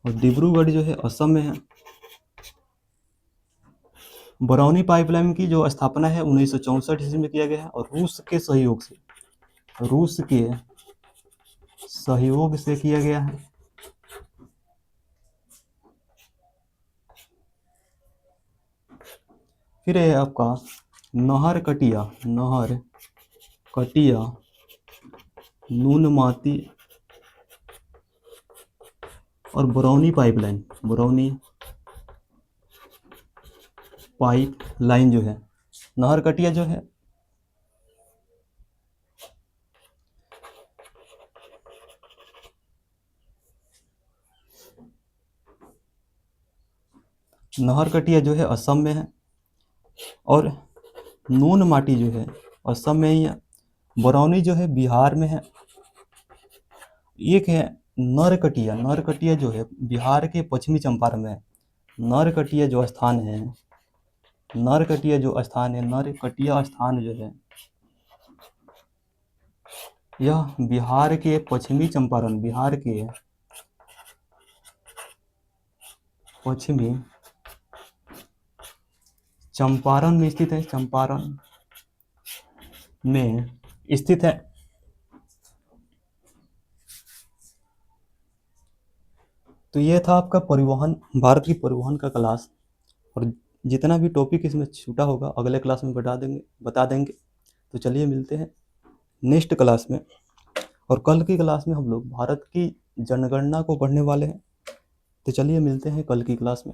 और डिब्रूगढ़ जो है असम में है। बरौनी पाइपलाइन की जो स्थापना है 1964 ईस्वी में किया गया है और रूस के सहयोग से किया गया है। फिर है आपका नहर कटिया नूनमाती और बरौनी पाइपलाइन जो है। नहर कटिया जो है असम में है और नून माटी जो है असम में ही है। बरौनी जो है बिहार में है। एक है नरकटिया जो है बिहार के पश्चिमी चंपारण में है। नरकटिया स्थान जो है यह बिहार के पश्चिमी चंपारण, बिहार के पश्चिमी चंपारण में स्थित है, चंपारण में स्थित है। तो ये था आपका परिवहन, भारत की परिवहन का क्लास। और जितना भी टॉपिक इसमें छूटा होगा अगले क्लास में बता देंगे। तो चलिए मिलते हैं नेक्स्ट क्लास में। और कल की क्लास में हम लोग भारत की जनगणना को पढ़ने वाले हैं। तो चलिए मिलते हैं कल की क्लास में।